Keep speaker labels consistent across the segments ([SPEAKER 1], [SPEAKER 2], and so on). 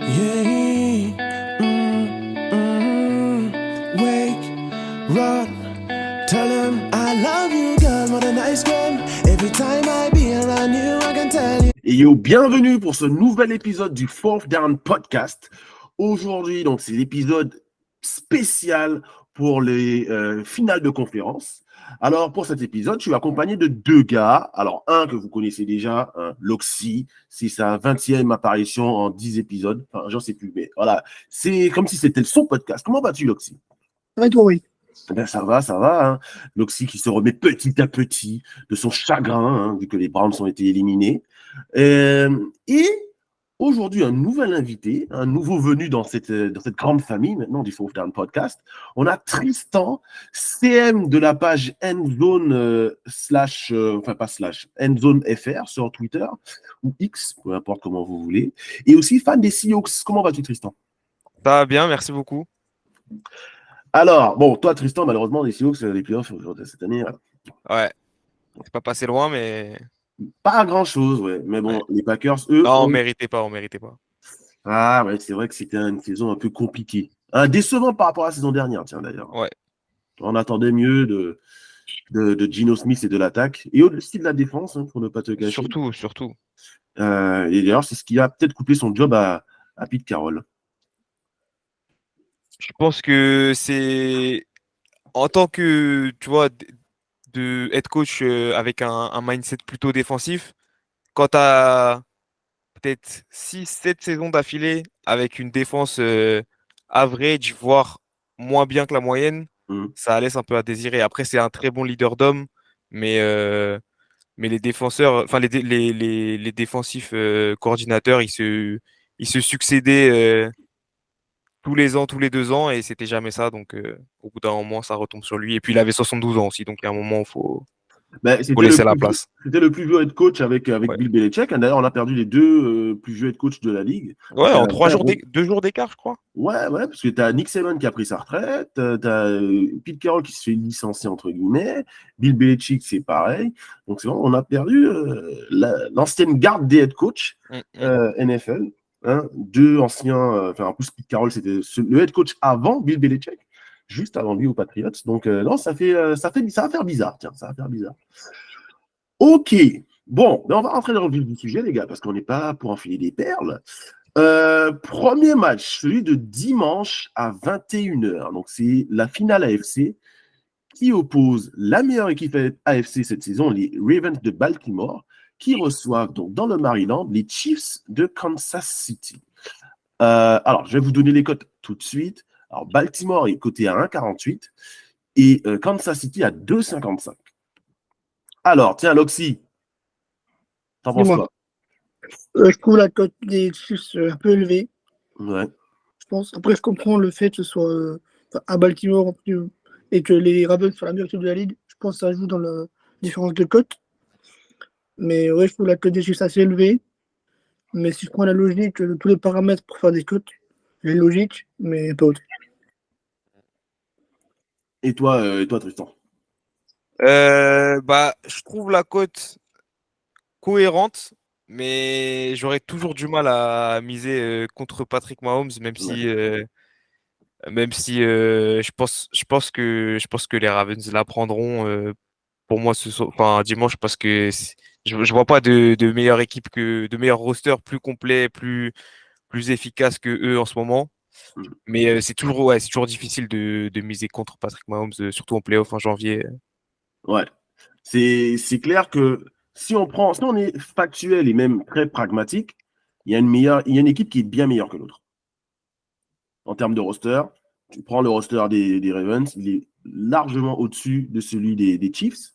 [SPEAKER 1] Yeah. Wake, run, tell him I love you, girl, what a nice girl. Every time I be around you, I can tell you.
[SPEAKER 2] Et yo, bienvenue pour ce nouvel épisode du Fourth Down Podcast. Aujourd'hui, donc, c'est l'épisode spécial pour les finales de conférence. Alors, pour cet épisode, je suis accompagné de deux gars. Alors, un que vous connaissez déjà, Loxy, c'est sa 20e apparition en 10 épisodes. Enfin, j'en sais plus, mais voilà. C'est comme si c'était son podcast. Comment vas-tu, Loxy?
[SPEAKER 3] Ouais, toi, oui.
[SPEAKER 2] Ben, ça va, hein. Loxy qui se remet petit à petit de son chagrin, vu que les Browns ont été éliminés. Et aujourd'hui, un nouvel invité, un nouveau venu dans cette grande famille maintenant du Fourth Down Podcast. On a Tristan, CM de la page Endzone Endzone FR sur Twitter ou X, peu importe comment vous voulez. Et aussi fan des Seahawks. Comment vas-tu, Tristan?
[SPEAKER 4] Ça va bien, merci beaucoup.
[SPEAKER 2] Alors, bon, toi, Tristan, malheureusement, les Seahawks, les playoffs cette année,
[SPEAKER 4] Ouais, c'est pas passé loin, mais
[SPEAKER 2] pas grand-chose, ouais. Mais bon,
[SPEAKER 4] ouais.
[SPEAKER 2] les Packers, eux...
[SPEAKER 4] Non, on méritait pas.
[SPEAKER 2] Ah, ouais, c'est vrai que c'était une saison un peu compliquée. Décevant par rapport à la saison dernière, tiens, d'ailleurs.
[SPEAKER 4] Ouais.
[SPEAKER 2] On attendait mieux de Geno Smith et de l'attaque. Et aussi de la défense, pour ne pas te cacher.
[SPEAKER 4] Surtout.
[SPEAKER 2] Et d'ailleurs, c'est ce qui a peut-être coupé son job à Pete Carroll.
[SPEAKER 4] Je pense que c'est en tant que, tu vois, de head coach avec un mindset plutôt défensif, quand tu as peut-être 6-7 saisons d'affilée avec une défense average, voire moins bien que la moyenne, ça laisse un peu à désirer. Après, c'est un très bon leader d'homme, mais les défenseurs, enfin les défensifs coordinateurs, ils se succédaient tous les ans, tous les 2 ans, et c'était jamais ça. Donc au bout d'un moment, ça retombe sur lui. Et puis il avait 72 ans aussi, donc il y a un moment, il faut laisser la place.
[SPEAKER 2] C'était le plus vieux head coach avec
[SPEAKER 4] Ouais.
[SPEAKER 2] Bill Belichick. D'ailleurs, on a perdu les deux plus vieux head coach de la ligue.
[SPEAKER 4] Ouais, en 2 jours d'écart, je crois.
[SPEAKER 2] Ouais, parce que tu as Nick Saban qui a pris sa retraite, tu as Pete Carroll qui se fait licencier, entre guillemets, Bill Belichick, c'est pareil. Donc, c'est vrai, on a perdu l'ancienne garde des head coach NFL. Deux anciens, en plus, Pete Carroll, c'était le head coach avant Bill Belichick, juste avant lui aux Patriots. Donc, non, ça va faire bizarre. Tiens, ça va faire bizarre. Ok. Bon, on va rentrer dans le vif du sujet, les gars, parce qu'on n'est pas pour enfiler des perles. Premier match, celui de dimanche à 21h. Donc, c'est la finale AFC qui oppose la meilleure équipe AFC cette saison, les Ravens de Baltimore, qui reçoivent donc dans le Maryland les Chiefs de Kansas City. Alors, je vais vous donner les cotes tout de suite. Alors, Baltimore est coté à 1,48 et Kansas City à 2,55. Alors, tiens, Loxy, t'en penses quoi?
[SPEAKER 3] Je trouve la cote des Chiefs un peu élevée.
[SPEAKER 2] Ouais.
[SPEAKER 3] Je pense. Après, je comprends le fait que ce soit à Baltimore et que les Ravens soient la meilleure équipe de la ligue. Je pense que ça joue dans la différence de cote. Mais ouais, je trouve la cote des Chiefs assez élevée. Mais si je prends la logique de tous les paramètres pour faire des cotes, j'ai logique, mais pas haute.
[SPEAKER 2] Et toi, Tristan?
[SPEAKER 4] Je trouve la cote cohérente, mais j'aurais toujours du mal à miser contre Patrick Mahomes, même si je pense que les Ravens la prendront pour moi dimanche, parce que je vois pas de meilleure équipe, de meilleur roster plus complet, plus efficace que eux en ce moment. Mais c'est toujours difficile de miser contre Patrick Mahomes, surtout en playoff en janvier.
[SPEAKER 2] Ouais, c'est clair que si on est factuel et même très pragmatique, il y a une équipe qui est bien meilleure que l'autre. En termes de roster, tu prends le roster des Ravens, il est largement au-dessus de celui des Chiefs.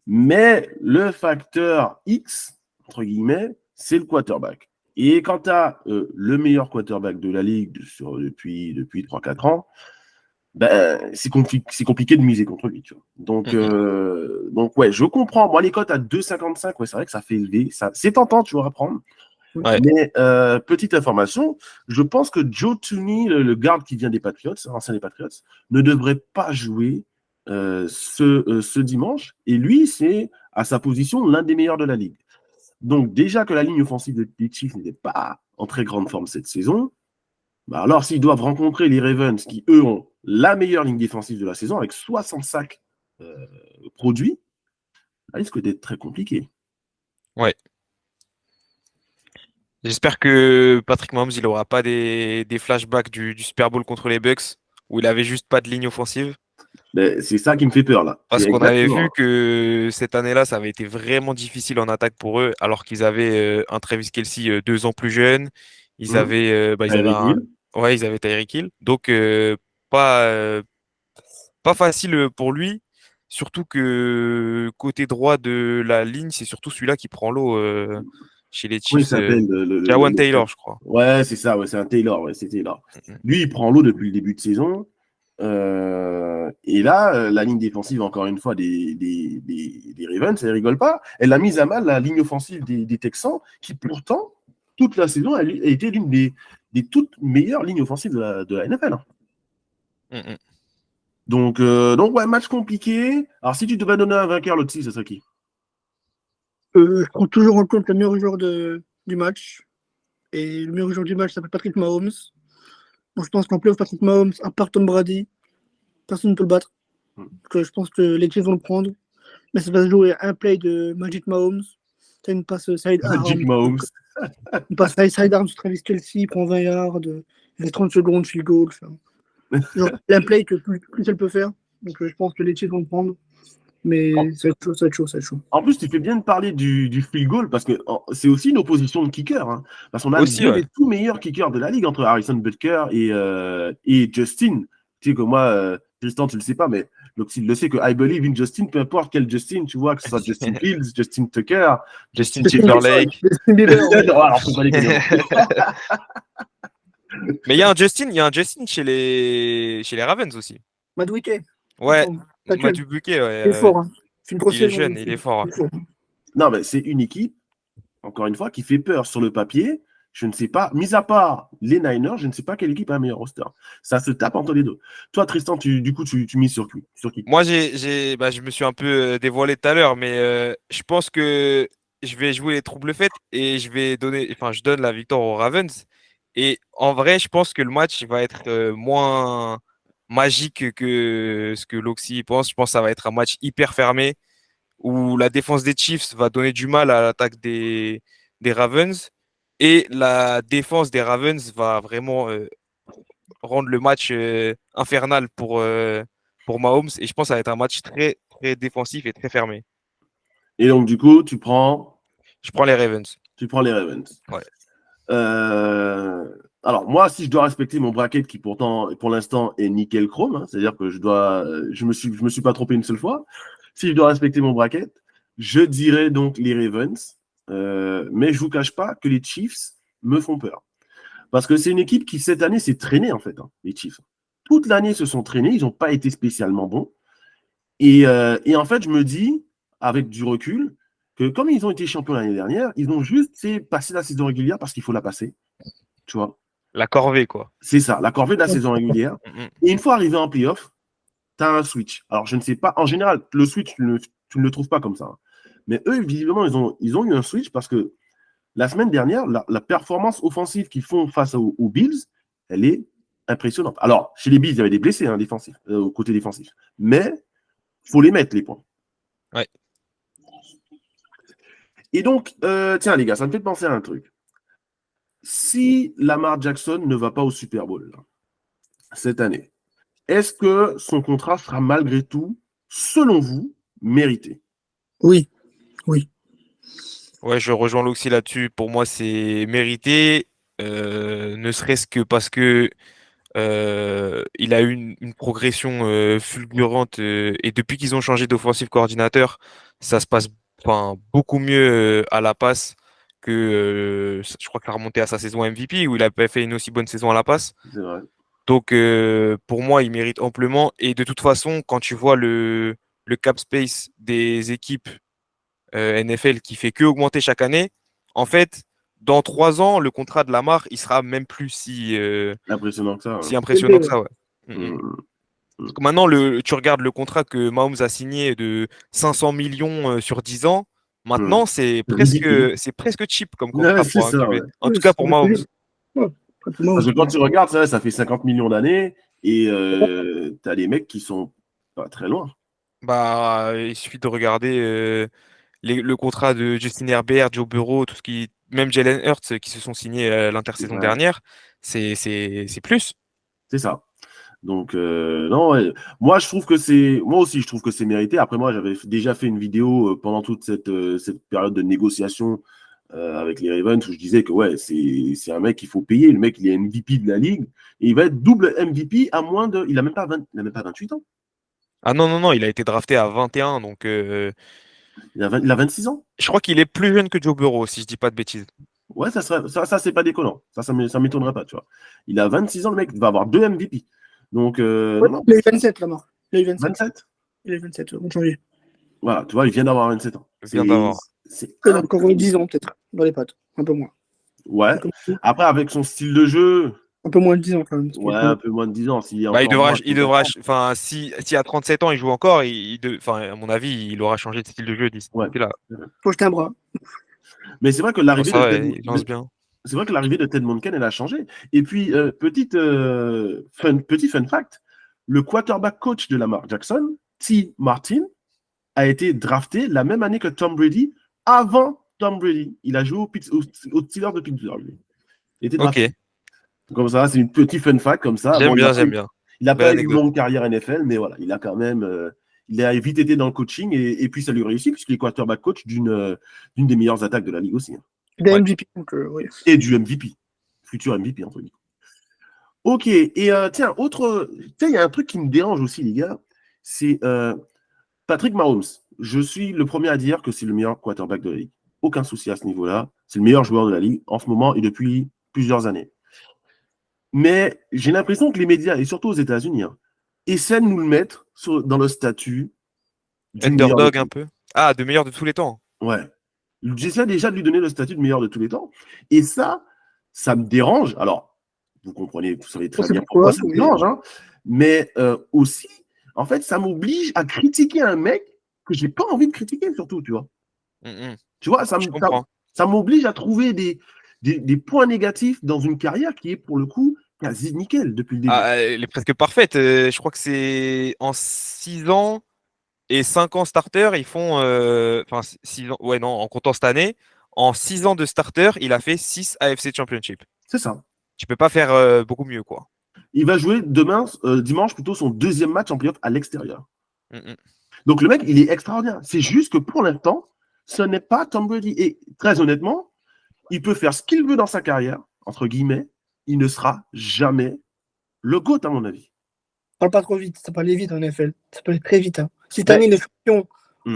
[SPEAKER 2] Mais le facteur X, entre guillemets, c'est le quarterback. Et quand tu as le meilleur quarterback de la ligue depuis 3-4 ans, c'est compliqué de miser contre lui. Tu vois. Donc, ouais, je comprends. Moi, les cotes à 2,55, ouais, c'est vrai que ça fait élevé. C'est tentant, tu vois, à prendre.
[SPEAKER 4] Ouais.
[SPEAKER 2] Mais petite information, je pense que Joe Thuney, le garde qui vient des Patriots, ancien des Patriots, ne devrait pas jouer ce dimanche. Et lui, c'est à sa position l'un des meilleurs de la ligue. Donc déjà que la ligne offensive des Chiefs n'était pas en très grande forme cette saison, Bah alors, s'ils doivent rencontrer les Ravens, qui eux ont la meilleure ligne défensive de la saison, avec 60 sacs produits, ça risque d'être très compliqué.
[SPEAKER 4] Ouais. J'espère que Patrick Mahomes, il aura pas des flashbacks du Super Bowl contre les Bucks, où il avait juste pas de ligne offensive.
[SPEAKER 2] Mais c'est ça qui me fait peur, là.
[SPEAKER 4] Parce
[SPEAKER 2] C'est
[SPEAKER 4] qu'on avait
[SPEAKER 2] exactement.
[SPEAKER 4] vu que cette année-là, ça avait été vraiment difficile en attaque pour eux, alors qu'ils avaient un Travis Kelce 2 ans plus jeune. Ils
[SPEAKER 2] Hum.
[SPEAKER 4] avaient
[SPEAKER 2] Tyreek Hill.
[SPEAKER 4] ouais, ils avaient Tyreek Hill. Donc, pas, euh, pas facile pour lui. Surtout que côté droit de la ligne, c'est surtout celui-là qui prend l'eau chez les
[SPEAKER 2] Comment il
[SPEAKER 4] Chiefs.
[SPEAKER 2] s'appelle
[SPEAKER 4] Jawan Taylor, je crois.
[SPEAKER 2] Ouais, c'est ça, ouais, c'est un Taylor, ouais, c'est Taylor.
[SPEAKER 4] Mm,
[SPEAKER 2] Lui, il prend l'eau depuis le début de saison. Et là, la ligne défensive, encore une fois, des Ravens, elle rigole pas. Elle a mis à mal la ligne offensive des Texans, qui pourtant, toute la saison, a été l'une des toutes meilleures lignes offensives de la NFL. Hein.
[SPEAKER 4] mm, mm.
[SPEAKER 2] Donc, ouais, match compliqué. Alors, si tu devais donner un vainqueur, l'autre, ce serait qui?
[SPEAKER 3] Je prends toujours en compte le meilleur joueur du match. Et le meilleur joueur du match s'appelle Patrick Mahomes. Bon, je pense qu'en playoff, Patrick Mahomes, à part Tom Brady, personne ne peut le battre. Donc, je pense que les Chiefs vont le prendre. Mais ça va se jouer un play de Magic Mahomes. C'est une passe
[SPEAKER 2] Magic Mahomes.
[SPEAKER 3] Une passe sidearm sur Travis Kelce, il prend 20 yards, il reste 30 secondes, field goal. Genre, un play que plus elle peut faire. Donc je pense que les Chiefs vont le prendre. Mais ça va être chaud, ça va être chaud, ça va être chaud.
[SPEAKER 2] En plus, tu fais bien de parler du field goal parce que c'est aussi une opposition de kicker. Hein, parce qu'on a
[SPEAKER 4] Aussi,
[SPEAKER 2] deux
[SPEAKER 4] ouais.
[SPEAKER 2] des tout meilleurs kickers de la ligue entre Harrison Butker et Justin. Tu sais que moi, Tristan, tu le sais pas, mais il le sait que I believe in Justin, peu importe quel Justin, tu vois, que ce soit Justin Fields, Justin Tucker,
[SPEAKER 4] Justin
[SPEAKER 2] Justin
[SPEAKER 4] Timberlake.
[SPEAKER 3] Justin Bieber, ouais.
[SPEAKER 2] Alors, faut pas les connaître.
[SPEAKER 4] Mais il y a un Justin chez les Ravens aussi.
[SPEAKER 3] Maduike.
[SPEAKER 4] Ouais,
[SPEAKER 3] T'as tué.
[SPEAKER 4] Mathieu Buquet, ouais,
[SPEAKER 3] Il est fort. Hein. C'est une grosse
[SPEAKER 4] il est
[SPEAKER 3] saison,
[SPEAKER 4] jeune, il est fort.
[SPEAKER 3] il est fort.
[SPEAKER 2] Non, mais c'est une équipe, encore une fois, qui fait peur sur le papier. Je ne sais pas, mis à part les Niners, je ne sais pas quelle équipe a un meilleur roster. Ça se tape entre les deux. Toi, Tristan, du coup, tu mises sur qui?
[SPEAKER 4] Moi, je me suis un peu dévoilé tout à l'heure, mais je pense que je vais jouer les troubles faites et je donne la victoire aux Ravens. Et en vrai, je pense que le match va être moins magique que ce que Loxy pense. Je pense que ça va être un match hyper fermé où la défense des Chiefs va donner du mal à l'attaque des Ravens et la défense des Ravens va vraiment rendre le match infernal pour Mahomes. Et je pense que ça va être un match très, très défensif et très fermé.
[SPEAKER 2] Et donc, du coup, tu prends
[SPEAKER 4] Je prends les Ravens.
[SPEAKER 2] les Ravens.
[SPEAKER 4] Ouais.
[SPEAKER 2] Alors, moi, si je dois respecter mon bracket qui, pourtant, pour l'instant, est nickel chrome, hein, c'est-à-dire que je me suis pas trompé une seule fois. Si je dois respecter mon bracket, je dirais donc les Ravens. Mais je vous cache pas que les Chiefs me font peur. Parce que c'est une équipe qui, cette année, s'est traînée, en fait, hein, les Chiefs. Toute l'année, ils se sont traînés. Ils n'ont pas été spécialement bons. Et en fait, je me dis, avec du recul, que comme ils ont été champions l'année dernière, ils ont juste passé la saison régulière parce qu'il faut la passer. Tu vois,
[SPEAKER 4] La corvée, quoi.
[SPEAKER 2] c'est ça, la corvée de la saison régulière.
[SPEAKER 4] Mm-mm.
[SPEAKER 2] Et une fois arrivé en playoff, tu as un switch. Alors, je ne sais pas, en général, le switch, tu ne le trouves pas comme ça. Hein. Mais eux, visiblement, ils ont eu un switch parce que la semaine dernière, la performance offensive qu'ils font face aux Bills, elle est impressionnante. Alors, chez les Bills, il y avait des blessés hein, défensifs, au côté défensif. Mais il faut les mettre, les points.
[SPEAKER 4] Ouais.
[SPEAKER 2] Et donc, tiens, les gars, ça me fait penser à un truc. Si Lamar Jackson ne va pas au Super Bowl là, cette année, est-ce que son contrat sera malgré tout, selon vous, mérité?
[SPEAKER 3] Oui.
[SPEAKER 4] Ouais, je rejoins Loxy là-dessus. Pour moi, c'est mérité. Ne serait-ce que parce que il a eu une progression fulgurante et depuis qu'ils ont changé d'offensive coordinateur, ça se passe beaucoup mieux à la passe que je crois qu'il a remonté à sa saison MVP où il a pas fait une aussi bonne saison à la passe.
[SPEAKER 2] C'est vrai.
[SPEAKER 4] Donc pour moi, il mérite amplement et de toute façon, quand tu vois le cap space des équipes NFL qui fait que augmenter chaque année, en fait, dans 3 ans, le contrat de Lamar, il sera même plus
[SPEAKER 2] Impressionnant que ça.
[SPEAKER 4] si
[SPEAKER 2] Hein.
[SPEAKER 4] impressionnant que ça, ouais.
[SPEAKER 2] Mmh.
[SPEAKER 4] Parce que maintenant, tu regardes le contrat que Mahomes a signé de 500 millions sur 10 ans. Maintenant,
[SPEAKER 2] Ridicule.
[SPEAKER 4] c'est presque cheap comme
[SPEAKER 2] Ouais,
[SPEAKER 4] contrat
[SPEAKER 2] c'est
[SPEAKER 4] pour un
[SPEAKER 2] ça,
[SPEAKER 4] QB.
[SPEAKER 2] ouais.
[SPEAKER 4] En tout cas pour Mahomes.
[SPEAKER 3] Ouais,
[SPEAKER 2] Parce que quand tu regardes, ça fait 50 millions d'années et tu as des mecs qui sont pas très loin.
[SPEAKER 4] Bah, il suffit de regarder le contrat de Justin Herbert, Joe Burrow, tout ce qui, même Jalen Hurts qui se sont signés l'intersaison
[SPEAKER 2] Ouais,
[SPEAKER 4] dernière, c'est plus.
[SPEAKER 2] c'est ça. Donc, non, ouais. Moi aussi, je trouve que c'est mérité. Après, moi, j'avais déjà fait une vidéo pendant toute cette période de négociation avec les Ravens où je disais que, ouais, c'est un mec qu'il faut payer. Le mec, il est MVP de la ligue et il va être double MVP à moins de. Il a même pas 28 ans.
[SPEAKER 4] Ah non, non, non, il a été drafté à 21, donc
[SPEAKER 2] Il a 26 ans.
[SPEAKER 4] je crois qu'il est plus jeune que Joe Burrow, si je dis pas de bêtises.
[SPEAKER 2] Ouais, ça c'est pas déconnant. Ça m'étonnerait pas, tu vois. Il a 26 ans, le mec, il va avoir 2 MVP. Donc,
[SPEAKER 3] Ouais,
[SPEAKER 2] non,
[SPEAKER 3] il a eu 27 la mort. Il a eu 27.
[SPEAKER 2] 27.
[SPEAKER 3] Il a eu 27 en janvier.
[SPEAKER 2] Voilà, tu vois, il vient d'avoir 27 ans.
[SPEAKER 4] Il vient d'avoir.
[SPEAKER 2] C'est
[SPEAKER 3] Il a encore 10 ans peut-être dans les pattes. Un peu moins.
[SPEAKER 2] Ouais. Après, avec son style de jeu,
[SPEAKER 3] Un peu moins de 10 ans quand même.
[SPEAKER 2] ouais, un peu moins de 10 ans. S'il est
[SPEAKER 4] Bah,
[SPEAKER 2] encore
[SPEAKER 4] il devra, enfin, si à 37 ans il joue encore, enfin, à mon avis, il aura changé de style de jeu d'ici
[SPEAKER 2] Ouais.
[SPEAKER 4] là.
[SPEAKER 3] Faut jeter un bras.
[SPEAKER 2] Mais c'est vrai que
[SPEAKER 4] Pour
[SPEAKER 2] l'arrivée
[SPEAKER 4] ça,
[SPEAKER 2] de
[SPEAKER 4] il lance bien.
[SPEAKER 2] c'est vrai que l'arrivée de Ted Monken, elle a changé. Et puis, petit fun fact, le quarterback coach de Lamar Jackson, T. Martin, a été drafté la même année que Tom Brady, avant Tom Brady. Il a joué aux Steelers de Pittsburgh. Il était drafté.
[SPEAKER 4] Ok,
[SPEAKER 2] Comme ça, c'est une petite fun fact comme ça. Bon,
[SPEAKER 4] j'aime bien.
[SPEAKER 2] Il n'a
[SPEAKER 4] Belle
[SPEAKER 2] pas eu une
[SPEAKER 4] anecdote.
[SPEAKER 2] longue carrière NFL, mais voilà, il a quand même, il a vite été dans le coaching et puis ça lui réussit puisqu'il est quarterback coach d'une des meilleures attaques de la ligue aussi. Hein.
[SPEAKER 3] Il a
[SPEAKER 4] Ouais.
[SPEAKER 3] MVP. Donc, oui.
[SPEAKER 2] Et du MVP, futur MVP entre guillemets. Ok, et tiens, il y a un truc qui me dérange aussi, les gars, c'est Patrick Mahomes. Je suis le premier à dire que c'est le meilleur quarterback de la ligue. Aucun souci à ce niveau-là. C'est le meilleur joueur de la ligue en ce moment et depuis plusieurs années. Mais j'ai l'impression que les médias, et surtout aux États-Unis, hein, essaient de nous le mettre dans le statut du meilleur de
[SPEAKER 4] Underdog
[SPEAKER 2] tous.
[SPEAKER 4] un peu. Ah, de meilleur de tous les temps.
[SPEAKER 2] Ouais. J'essaie déjà de lui donner le statut de meilleur de tous les temps. Et ça me dérange. Alors, vous savez très
[SPEAKER 3] On sait
[SPEAKER 2] bien
[SPEAKER 3] pourquoi,
[SPEAKER 2] pourquoi ça me
[SPEAKER 3] mais-
[SPEAKER 2] dérange. Hein. Mais aussi, en fait, ça m'oblige à critiquer un mec que j'ai pas envie de critiquer, surtout, tu vois. Tu vois,
[SPEAKER 4] Je comprends.
[SPEAKER 2] ça m'oblige à trouver des points négatifs dans une carrière qui est, pour le coup, quasi nickel depuis le début.
[SPEAKER 4] Ah, elle est presque parfaite. Je crois que c'est en 6 ans et 5 ans starter, ils font. Enfin, 6 ans. Ouais, non, en comptant cette année. En 6 ans de starter, il a fait 6 AFC Championship.
[SPEAKER 2] C'est ça.
[SPEAKER 4] Tu peux pas faire beaucoup mieux, quoi.
[SPEAKER 2] Il va jouer dimanche, plutôt son deuxième match en playoff à l'extérieur.
[SPEAKER 4] Mm, mm.
[SPEAKER 2] Donc le mec, il est extraordinaire. C'est juste que pour l'instant, ce n'est pas Tom Brady. Et très honnêtement, il peut faire ce qu'il veut dans sa carrière, entre guillemets, il ne sera jamais le GOAT, à mon avis.
[SPEAKER 3] Parle pas trop vite. Ça peut aller vite en NFL. Ça peut aller très vite. Hein. Si tu as mis le champion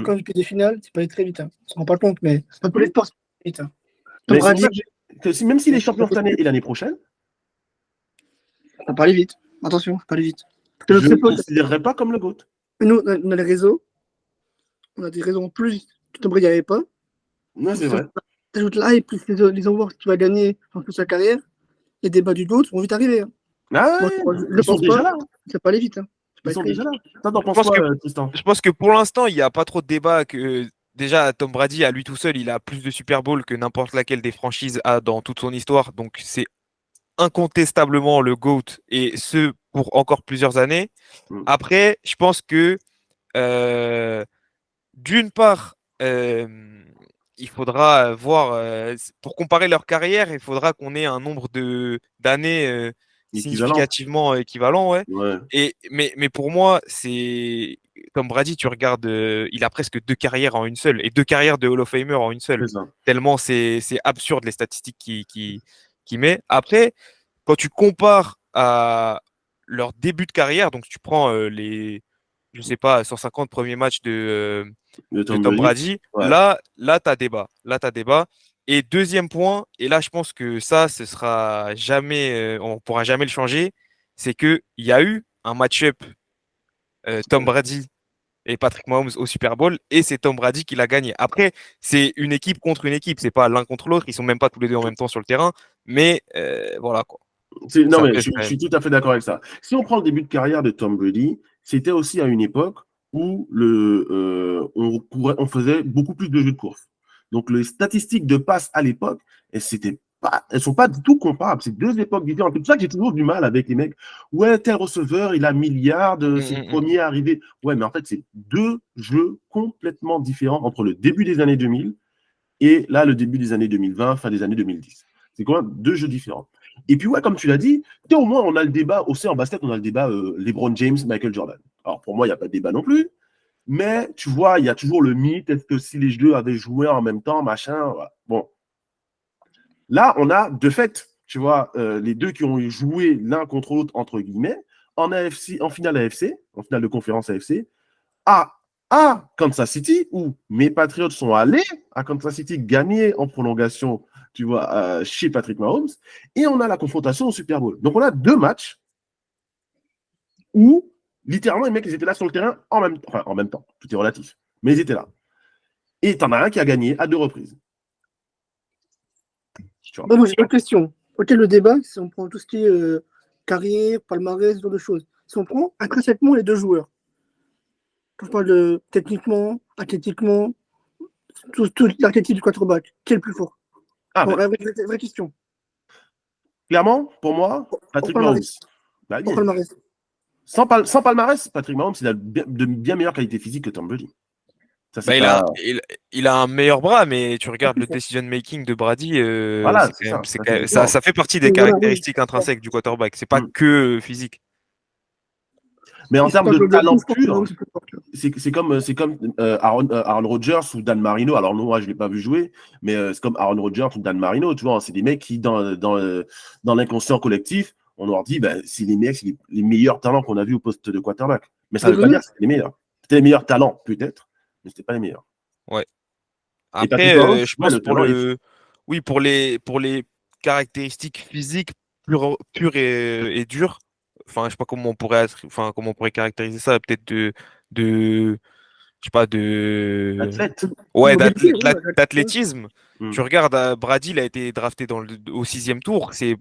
[SPEAKER 3] quand tu fais des finales, ça peut aller très vite. Hein. On se rend pas compte, mais ça peut aller très vite. Hein.
[SPEAKER 2] Mais
[SPEAKER 3] Tom Brady,
[SPEAKER 2] même s'il est champion cette année et l'année prochaine,
[SPEAKER 3] ça peut aller vite. Attention, ça peut aller vite.
[SPEAKER 2] je ne le considérerais pas comme le GOAT.
[SPEAKER 3] Nous, on a les réseaux. On a des réseaux en plus que Tom Brady n'avait pas.
[SPEAKER 2] Non, c'est vrai.
[SPEAKER 3] Tu ajoutes là et plus les awards que tu vas gagner dans toute sa carrière, les débats du GOAT vont vite arriver. Hein.
[SPEAKER 2] Ah ouais,
[SPEAKER 3] Moi,
[SPEAKER 2] ils sont déjà là.
[SPEAKER 3] Ça peut aller vite. Hein.
[SPEAKER 2] Ils sont déjà là. T'en penses quoi, Tristan?
[SPEAKER 4] Je pense que pour l'instant, il n'y a pas trop de débat que déjà Tom Brady, à lui tout seul, il a plus de Super Bowl que n'importe laquelle des franchises a dans toute son histoire. Donc c'est incontestablement le GOAT et ce pour encore plusieurs années. Après, je pense que d'une part, il faudra voir, pour comparer leur carrière, il faudra qu'on ait un nombre d'années significativement équivalent. Ouais. Mais pour moi, c'est Tom Brady, tu regardes, il a presque 2 carrières en une seule et 2 carrières de Hall of Famer en une seule. Tellement c'est absurde les statistiques qu'il met. Après, quand tu compares à leur début de carrière, donc tu prends je sais pas, 150 premiers matchs de Tom Brady, ouais. Là, tu as débat. Et deuxième point, et là, je pense que ça, ce sera jamais, on pourra jamais le changer, c'est qu'il y a eu un match-up Tom Brady et Patrick Mahomes au Super Bowl, et c'est Tom Brady qui l'a gagné. Après, c'est une équipe contre une équipe, c'est pas l'un contre l'autre, ils sont même pas tous les deux en même temps sur le terrain, mais voilà quoi.
[SPEAKER 2] Non, mais je suis tout à fait d'accord avec ça. Si on prend le début de carrière de Tom Brady, c'était aussi à une époque où on faisait beaucoup plus de jeux de course. Donc, les statistiques de passes à l'époque, c'était elles sont pas du tout comparables. C'est deux époques différentes. C'est pour ça que j'ai toujours du mal avec les mecs. Ouais, tel receveur, il a milliard, c'est le premier arrivé. Ouais, mais en fait, c'est deux jeux complètement différents entre le début des années 2000 et là, le début des années 2020, fin des années 2010. C'est quand même deux jeux différents. Et puis, ouais, comme tu l'as dit, au moins, on a le débat, aussi en basket, on a le débat LeBron James, Michael Jordan. Alors, pour moi, il n'y a pas de débat non plus. Mais tu vois, il y a toujours le mythe, est-ce que si les deux avaient joué en même temps, machin, voilà. Bon. Là, on a de fait, tu vois, les deux qui ont joué l'un contre l'autre, entre guillemets, en AFC, en finale AFC, en finale de conférence AFC, à Kansas City, où mes Patriots sont allés à Kansas City gagner en prolongation, tu vois, chez Patrick Mahomes, et on a la confrontation au Super Bowl. Donc, on a deux matchs où, littéralement, les mecs, ils étaient là sur le terrain en même temps, tout est relatif, mais ils étaient là. Et t'en as un qui a gagné à deux reprises.
[SPEAKER 3] Bon, moi, j'ai une question. Ok, le débat, si on prend tout ce qui est carrière, palmarès, ce genre de choses. Si on prend intrinsèquement les deux joueurs, je parle de techniquement, athlétiquement, tout l'archétype du quarterback, qui est le plus fort? Vraie question.
[SPEAKER 2] Clairement, pour moi, Patrick Mahomes. Bah,
[SPEAKER 3] palmarès.
[SPEAKER 2] Sans palmarès, Patrick Mahomes, il a de bien meilleure qualité physique que Tom Brady. Ça,
[SPEAKER 4] il a un meilleur bras, mais tu regardes le decision making de Brady,
[SPEAKER 2] voilà,
[SPEAKER 4] ça fait partie des caractéristiques intrinsèques du quarterback. C'est pas que physique.
[SPEAKER 2] Mais en termes de talent pur, c'est comme Aaron Rodgers ou Dan Marino. Alors, non, moi, je ne l'ai pas vu jouer, mais c'est comme Aaron Rodgers ou Dan Marino. Tu vois, c'est des mecs qui, dans l'inconscient collectif, on leur dit, c'est les mecs, c'est les meilleurs talents qu'on a vus au poste de quarterback. Mais ça ne veut pas dire que c'était les meilleurs. C'était les meilleurs talents, peut-être, mais ce n'était pas les meilleurs.
[SPEAKER 4] Ouais. Après, je pense pour les caractéristiques physiques pures et dures, enfin, je sais pas comment on pourrait caractériser ça, peut-être je sais pas, d'athlétisme. Tu regardes, Brady, il a été drafté au 6e tour, c'est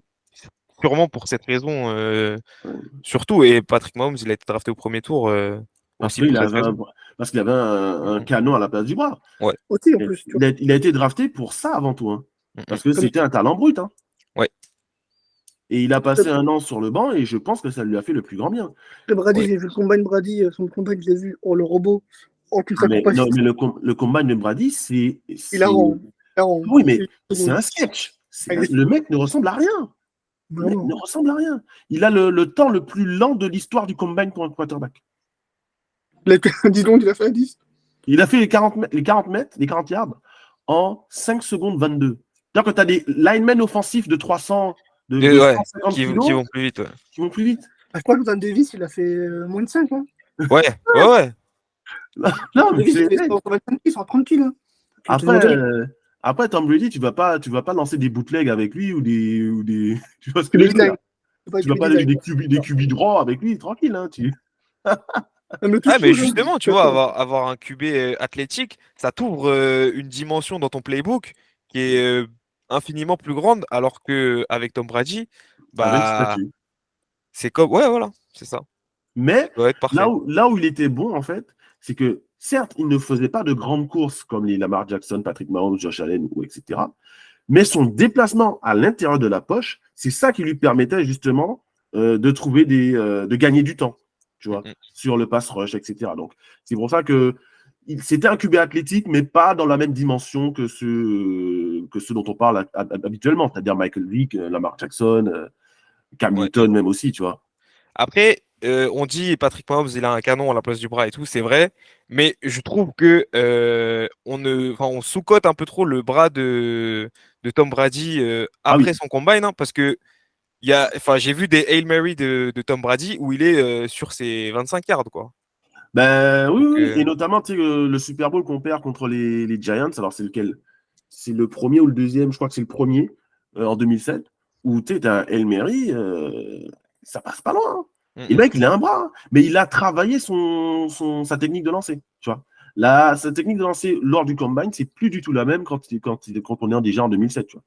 [SPEAKER 4] purement pour cette raison, surtout, et Patrick Mahomes, il a été drafté au 1er tour, aussi pour cette raison.
[SPEAKER 2] Parce qu'il avait un canon à la place du bras.
[SPEAKER 4] Ouais.
[SPEAKER 3] Aussi, en plus,
[SPEAKER 2] il a été drafté pour ça avant tout, hein, parce que c'était un talent brut. Hein.
[SPEAKER 4] Ouais.
[SPEAKER 2] Et il a passé un an sur le banc et je pense que ça lui a fait le plus grand bien.
[SPEAKER 3] Le Brady, j'ai vu le combine Brady, son combine, je l'ai vu, le robot.
[SPEAKER 2] Mais le combine de Brady, c'est.
[SPEAKER 3] Il a rond.
[SPEAKER 2] Oui, mais c'est un sketch. Le mec ne ressemble à rien. Le mec ne ressemble à rien. Il a le temps le plus lent de l'histoire du combine pour un quarterback.
[SPEAKER 3] Dis donc, il a fait un 10.
[SPEAKER 2] Il a fait les 40 mètres, les 40 yards en 5 secondes 22. C'est-à-dire que tu as des linemen offensifs de 300, de 150 kilos
[SPEAKER 4] qui vont plus vite. Ouais.
[SPEAKER 2] Qui vont plus vite.
[SPEAKER 3] Je crois que Dan Davis, il a fait moins de 5. Hein.
[SPEAKER 4] Ouais.
[SPEAKER 2] Non, mais
[SPEAKER 3] Davis, il fait 30 kilos.
[SPEAKER 2] Après, Tom Brady, tu vas pas lancer des bootlegs avec lui ou des tu vois ce que je veux dire. Tu vas pas aller des QB droits avec lui, tranquille. Hein,
[SPEAKER 4] mais justement, tu vois, avoir un QB athlétique, ça t'ouvre une dimension dans ton playbook qui est infiniment plus grande, alors que avec Tom Brady, c'est comme, ouais, voilà, c'est ça.
[SPEAKER 2] Mais là où il était bon, en fait, c'est que certes, il ne faisait pas de grandes courses comme les Lamar Jackson, Patrick Mahomes, Josh Allen, etc. Mais son déplacement à l'intérieur de la poche, c'est ça qui lui permettait justement de trouver de gagner du temps, tu vois, sur le pass rush, etc. Donc, c'est pour ça que c'était un QB athlétique, mais pas dans la même dimension que ceux dont on parle habituellement, c'est-à-dire Michael Vick, Lamar Jackson, Cam Newton même aussi, tu vois.
[SPEAKER 4] Après, on dit Patrick Mahomes, il a un canon à la place du bras et tout, c'est vrai, mais je trouve que on sous-cote un peu trop le bras de Tom Brady après son combine, hein, parce que j'ai vu des Hail Mary de Tom Brady où il est sur ses 25 yards, quoi.
[SPEAKER 2] Oui, et notamment le Super Bowl qu'on perd contre les Giants, alors c'est lequel? C'est le premier ou le deuxième? Je crois que c'est le premier en 2007, où tu as un Hail Mary, ça passe pas loin. Hein. Et le mec, il a un bras, hein, mais il a travaillé sa technique de lancer. Tu vois. Là, sa technique de lancer lors du combine, c'est plus du tout la même quand on est déjà en 2007. Tu vois.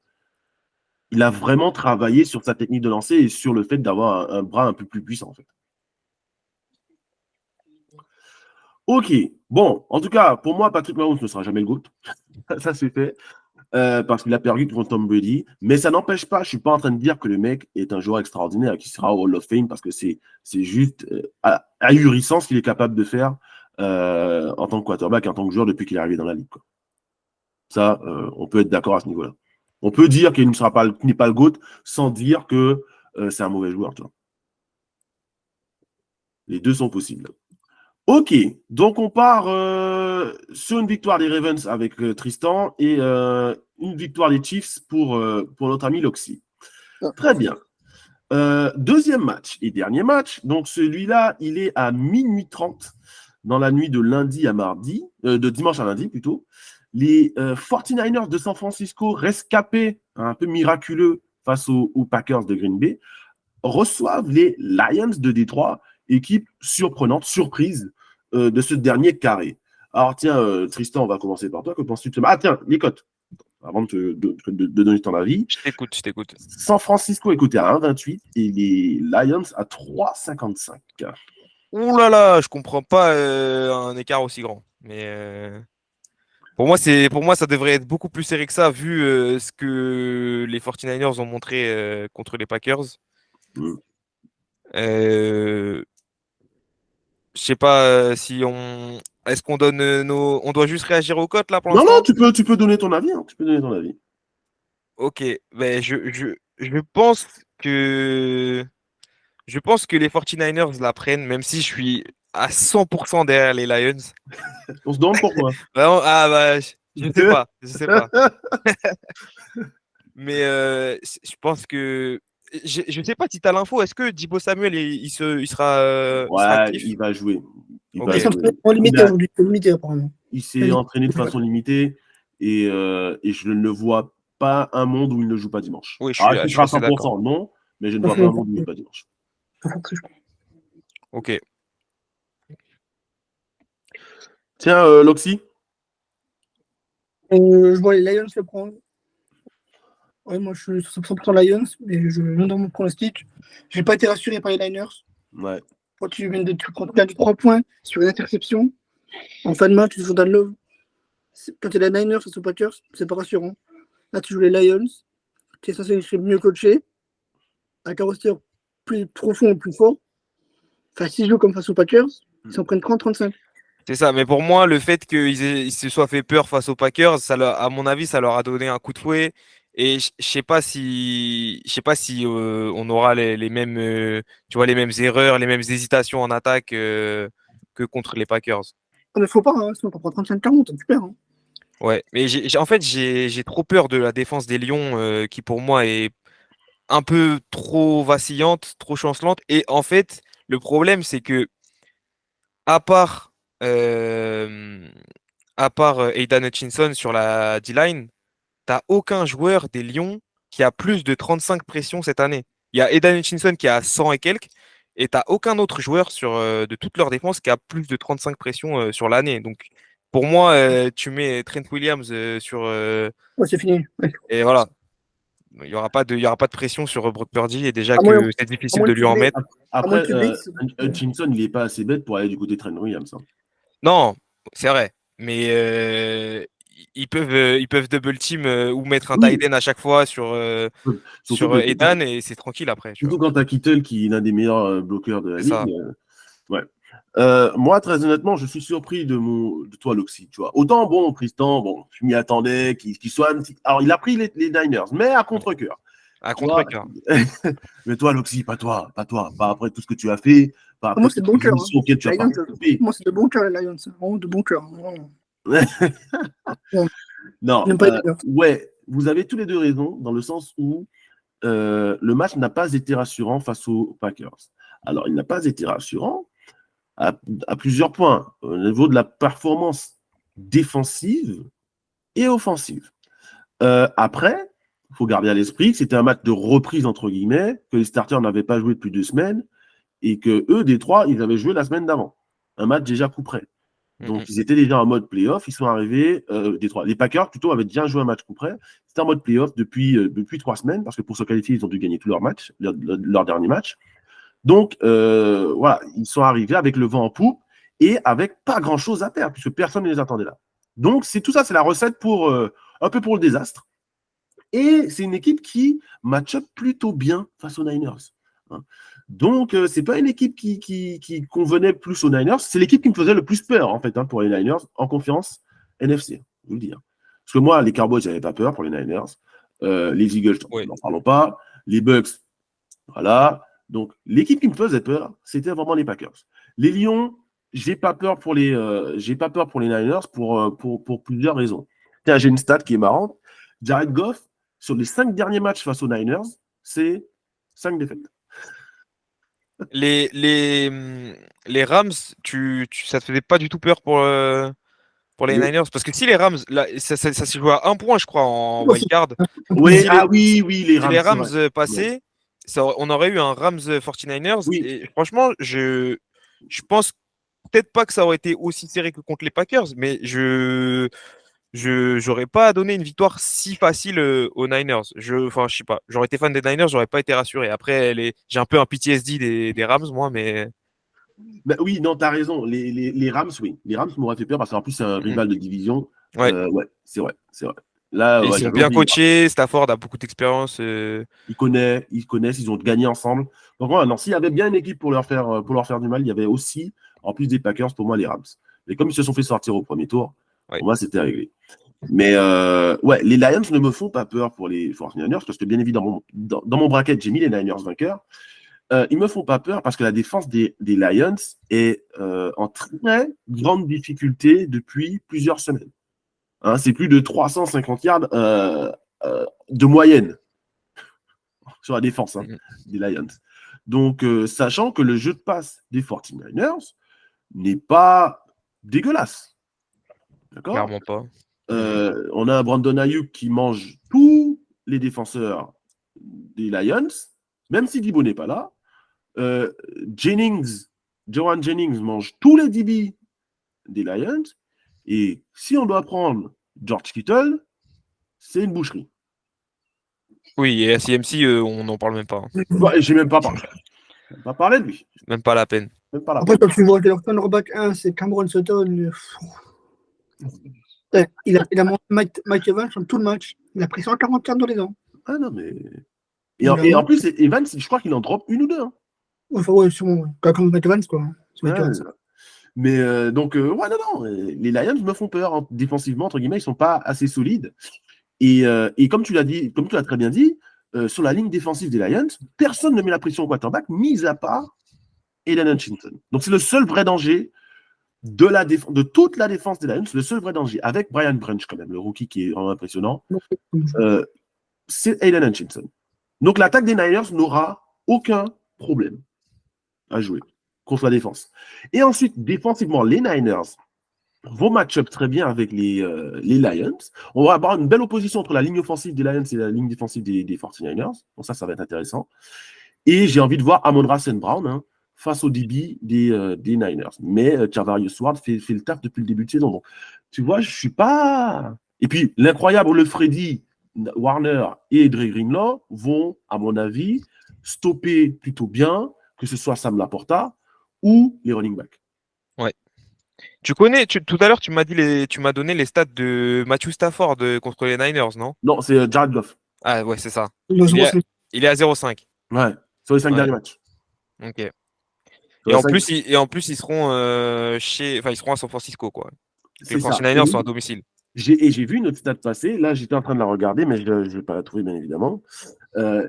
[SPEAKER 2] Il a vraiment travaillé sur sa technique de lancer et sur le fait d'avoir un bras un peu plus puissant, en fait. Ok, bon, en tout cas, pour moi, Patrick Mahomes ne sera jamais le GOAT. Ça, c'est fait. parce qu'il a perdu contre Tom Brady. Mais ça n'empêche pas, je ne suis pas en train de dire que le mec est un joueur extraordinaire qui sera au Hall of Fame parce que c'est juste ahurissant ce qu'il est capable de faire en tant que quarterback, en tant que joueur depuis qu'il est arrivé dans la ligue, quoi. Ça, on peut être d'accord à ce niveau-là. On peut dire qu'il n'est pas le GOAT sans dire que c'est un mauvais joueur. Tu vois. Les deux sont possibles. Ok, donc on part sur une victoire des Ravens avec Tristan et une victoire des Chiefs pour notre ami Loxy. Très bien. Deuxième match et dernier match. Donc celui-là, il est à minuit 30 dans la nuit de lundi à mardi, de dimanche à lundi plutôt. Les 49ers de San Francisco, rescapés, un peu miraculeux face aux Packers de Green Bay, reçoivent les Lions de Détroit, équipe surprenante, surprise de ce dernier carré. Alors tiens, Tristan, on va commencer par toi. Que penses-tu de ce match? Ah tiens, les cotes, avant de donner ton avis.
[SPEAKER 4] Je t'écoute.
[SPEAKER 2] San Francisco est coté à 1,28 et les Lions à 3,55.
[SPEAKER 4] Ouh là là, je comprends pas un écart aussi grand. Mais pour moi, ça devrait être beaucoup plus serré que ça, vu ce que les 49ers ont montré contre les Packers. Je sais pas si on. Est-ce qu'on donne on doit juste réagir aux cotes là pour l'instant?
[SPEAKER 2] Non, tu peux donner ton avis. Hein. Tu peux donner ton avis.
[SPEAKER 4] Ok, ben je pense que les 49ers la prennent, même si je suis à 100% derrière les Lions.
[SPEAKER 2] On se demande pourquoi.
[SPEAKER 4] Vraiment, je sais pas. Mais je pense que je sais pas si tu as l'info. Est-ce que Deebo Samuel il sera actif?
[SPEAKER 2] Il va jouer.
[SPEAKER 4] Ok.
[SPEAKER 3] Ils sont limités aujourd'hui, limité apparemment.
[SPEAKER 2] Il s'est entraîné de façon limitée et je ne vois pas un monde où il ne joue pas dimanche.
[SPEAKER 4] Oui,
[SPEAKER 2] Il sera 100%, non, mais je ne vois pas un monde où il ne joue pas dimanche.
[SPEAKER 4] Ok.
[SPEAKER 2] Tiens, Loxy.
[SPEAKER 3] Je vois les Lions le prendre. Ouais, moi, je suis 100% Lions, mais je viens dans mon pronostic. Je n'ai pas été rassuré par les Niners.
[SPEAKER 2] Ouais.
[SPEAKER 3] Quand tu gagnes 3 points sur une interception, en fin de match, tu joues dans le quand tu es les Niners face aux Packers, c'est pas rassurant. Là, tu joues les Lions, tu es censé être mieux coaché, avec un roster plus profond et plus fort. Enfin, s'ils jouent comme face aux Packers, ils s'en prennent 30-35.
[SPEAKER 4] C'est ça, mais pour moi, le fait qu'ils se soient fait peur face aux Packers, à mon avis, ça leur a donné un coup de fouet. Et je sais pas si on aura les mêmes, tu vois, les mêmes erreurs, les mêmes hésitations en attaque que contre les Packers.
[SPEAKER 3] Il ne faut pas, hein, sinon on prend 35-40, tu perds. Hein.
[SPEAKER 4] Ouais, mais en fait, j'ai trop peur de la défense des Lions qui, pour moi, est un peu trop vacillante, trop chancelante. Et en fait, le problème, c'est que, à part, Aidan Hutchinson sur la D-line, t'as aucun joueur des Lions qui a plus de 35 pressions cette année. Il y a Aidan Hutchinson qui a 100 et quelques, et t'as aucun autre joueur de toute leur défense qui a plus de 35 pressions sur l'année. Donc, pour moi, tu mets Trent Williams sur.
[SPEAKER 3] Ouais, c'est fini. Ouais.
[SPEAKER 4] Et voilà. Il n'y aura pas de pression sur Brock Purdy, et déjà
[SPEAKER 3] moins,
[SPEAKER 4] que c'est difficile de lui en mettre.
[SPEAKER 2] Après, Hutchinson, il n'est pas assez bête pour aller du côté de Trent Williams. Hein.
[SPEAKER 4] Non, c'est vrai. Mais ils peuvent double team ou mettre un tight end à chaque fois sur Aidan, et c'est tranquille après.
[SPEAKER 2] Surtout quand tu as Kittle qui est l'un des meilleurs bloqueurs de la ligue. Ouais. Moi, très honnêtement, je suis surpris de toi, Loxy. Tu vois. Autant, Tristan, je m'y attendais qu'il soit un petit. Alors, il a pris les Niners, mais à contre-cœur.
[SPEAKER 4] À contre-cœur.
[SPEAKER 2] Mais toi, Loxy, pas toi. Pas après tout ce que tu as fait.
[SPEAKER 3] Moi, c'est de bon cœur.
[SPEAKER 2] Moi,
[SPEAKER 3] c'est de bon cœur, les Lions. Vraiment de bon cœur.
[SPEAKER 2] Non, ouais, vous avez tous les deux raison, dans le sens où le match n'a pas été rassurant face aux Packers. Alors, il n'a pas été rassurant à plusieurs points, au niveau de la performance défensive et offensive. Après, il faut garder à l'esprit que c'était un match de reprise, entre guillemets, que les starters n'avaient pas joué depuis 2 semaines, et que eux, Détroit, ils avaient joué la semaine d'avant. Un match déjà coup près. Donc, ils étaient déjà en mode playoff. Ils sont arrivés, Détroit. Les Packers, plutôt, avaient déjà joué un match coup près. C'était en mode playoff depuis 3 semaines, parce que pour se qualifier, ils ont dû gagner tous leurs matchs, leur dernier match. Donc, voilà, ils sont arrivés avec le vent en poupe et avec pas grand-chose à perdre, puisque personne ne les attendait là. Donc, tout ça, c'est la recette pour un peu pour le désastre. Et c'est une équipe qui match-up plutôt bien face aux Niners. Hein. Donc, c'est pas une équipe qui convenait plus aux Niners. C'est l'équipe qui me faisait le plus peur, en fait, pour les Niners en conférence NFC. Je vous le dis. Parce que moi, les Cowboys, j'avais pas peur pour les Niners. Les Eagles, n'en parlons pas. Les Bucks, voilà. Donc, l'équipe qui me faisait peur, c'était vraiment les Packers. Les Lions, j'ai pas peur pour les Niners pour plusieurs raisons. Tiens, j'ai une stat qui est marrante. Jared Goff, sur les 5 derniers matchs face aux Niners, c'est 5 défaites.
[SPEAKER 4] Les Rams, ça te faisait pas du tout peur pour les Niners? Parce que si les Rams, là, ça s'est joué à 1 point, je crois, en wildcard.
[SPEAKER 2] Oui,
[SPEAKER 4] Si
[SPEAKER 2] oui, les Rams.
[SPEAKER 4] Si les Rams passaient, on aurait eu un Rams 49ers.
[SPEAKER 2] Oui.
[SPEAKER 4] Et franchement, je pense peut-être pas que ça aurait été aussi serré que contre les Packers, mais j'aurais pas donné une victoire si facile aux Niners. Enfin, je sais pas. J'aurais été fan des Niners, j'aurais pas été rassuré. Après, j'ai un peu un PTSD des Rams, moi, mais.
[SPEAKER 2] Ben oui, non, t'as raison. Les Rams, oui. Les Rams m'auraient fait peur parce qu'en plus, c'est un rival de division.
[SPEAKER 4] Ouais,
[SPEAKER 2] c'est vrai. Là,
[SPEAKER 4] ils sont bien coachés. Stafford a beaucoup d'expérience.
[SPEAKER 2] Ils connaissent, ils ont gagné ensemble. Donc voilà, non, s'il y avait bien une équipe pour leur faire du mal, il y avait aussi, en plus des Packers, pour moi, les Rams. Mais comme ils se sont fait sortir au premier tour, pour moi, c'était réglé. Mais les Lions ne me font pas peur pour les 49ers parce que bien évidemment, dans mon bracket, j'ai mis les Niners vainqueurs. Ils me font pas peur parce que la défense des Lions est en très grande difficulté depuis plusieurs semaines. Hein, c'est plus de 350 yards de moyenne sur la défense des Lions. Donc, sachant que le jeu de passe des 49ers n'est pas dégueulasse. D'accord ?
[SPEAKER 4] Clairement pas.
[SPEAKER 2] On a un Brandon Ayuk qui mange tous les défenseurs des Lions, même si Debo n'est pas là. Johan Jennings mange tous les DB des Lions. Et si on doit prendre George Kittle, c'est une boucherie.
[SPEAKER 4] Oui, et à CMC, on n'en parle même pas.
[SPEAKER 2] J'ai même pas parlé. Je vais pas parler de lui.
[SPEAKER 4] Même pas la peine.
[SPEAKER 3] Après, quand tu vois que leur cornerback 1, c'est Cameron Sutton. Il a mangé Mike Evans sur tout le match. Il a pris 140 yards dans les dents.
[SPEAKER 2] Ah non, mais. Et en plus, Evans, je crois qu'il en drop une ou deux.
[SPEAKER 3] Enfin, ouais, sûrement. Comme Mike Evans, quoi.
[SPEAKER 2] Mais donc, non. Les Lions me font peur. Hein. Défensivement, entre guillemets, ils sont pas assez solides. Et comme tu l'as très bien dit, sur la ligne défensive des Lions, personne ne met la pression au quarterback, mis à part Aiden Hutchinson. Donc, c'est le seul vrai danger de toute la défense des Lions, le seul vrai danger, avec Brian Branch quand même, le rookie qui est vraiment impressionnant, c'est Aiden Hutchinson. Donc l'attaque des Niners n'aura aucun problème à jouer contre la défense. Et ensuite, défensivement, les Niners vont match-up très bien avec les Lions. On va avoir une belle opposition entre la ligne offensive des Lions et la ligne défensive des 49ers. Donc ça va être intéressant. Et j'ai envie de voir Amon-Ra St. Brown, face au DB des Niners. Mais Charvarius Ward fait le taf depuis le début de saison. Donc, tu vois, je suis pas... Et puis, l'incroyable le Freddy, Warner et Dre Greenlaw vont, à mon avis, stopper plutôt bien, que ce soit Sam Laporta ou les running backs.
[SPEAKER 4] Ouais. Tout à l'heure, tu m'as donné les stats de Matthew Stafford contre les Niners, non?
[SPEAKER 2] Non, c'est Jared Goff.
[SPEAKER 4] Ah ouais, c'est ça.
[SPEAKER 3] Il
[SPEAKER 4] Il est à 0,5.
[SPEAKER 2] Ouais, sur les 5 derniers matchs.
[SPEAKER 4] Ok. Et en plus, ils seront ils seront à San Francisco, quoi. Les 49ers sont à domicile.
[SPEAKER 2] J'ai vu une autre stat passer. Là, j'étais en train de la regarder, mais je ne vais pas la trouver, bien évidemment.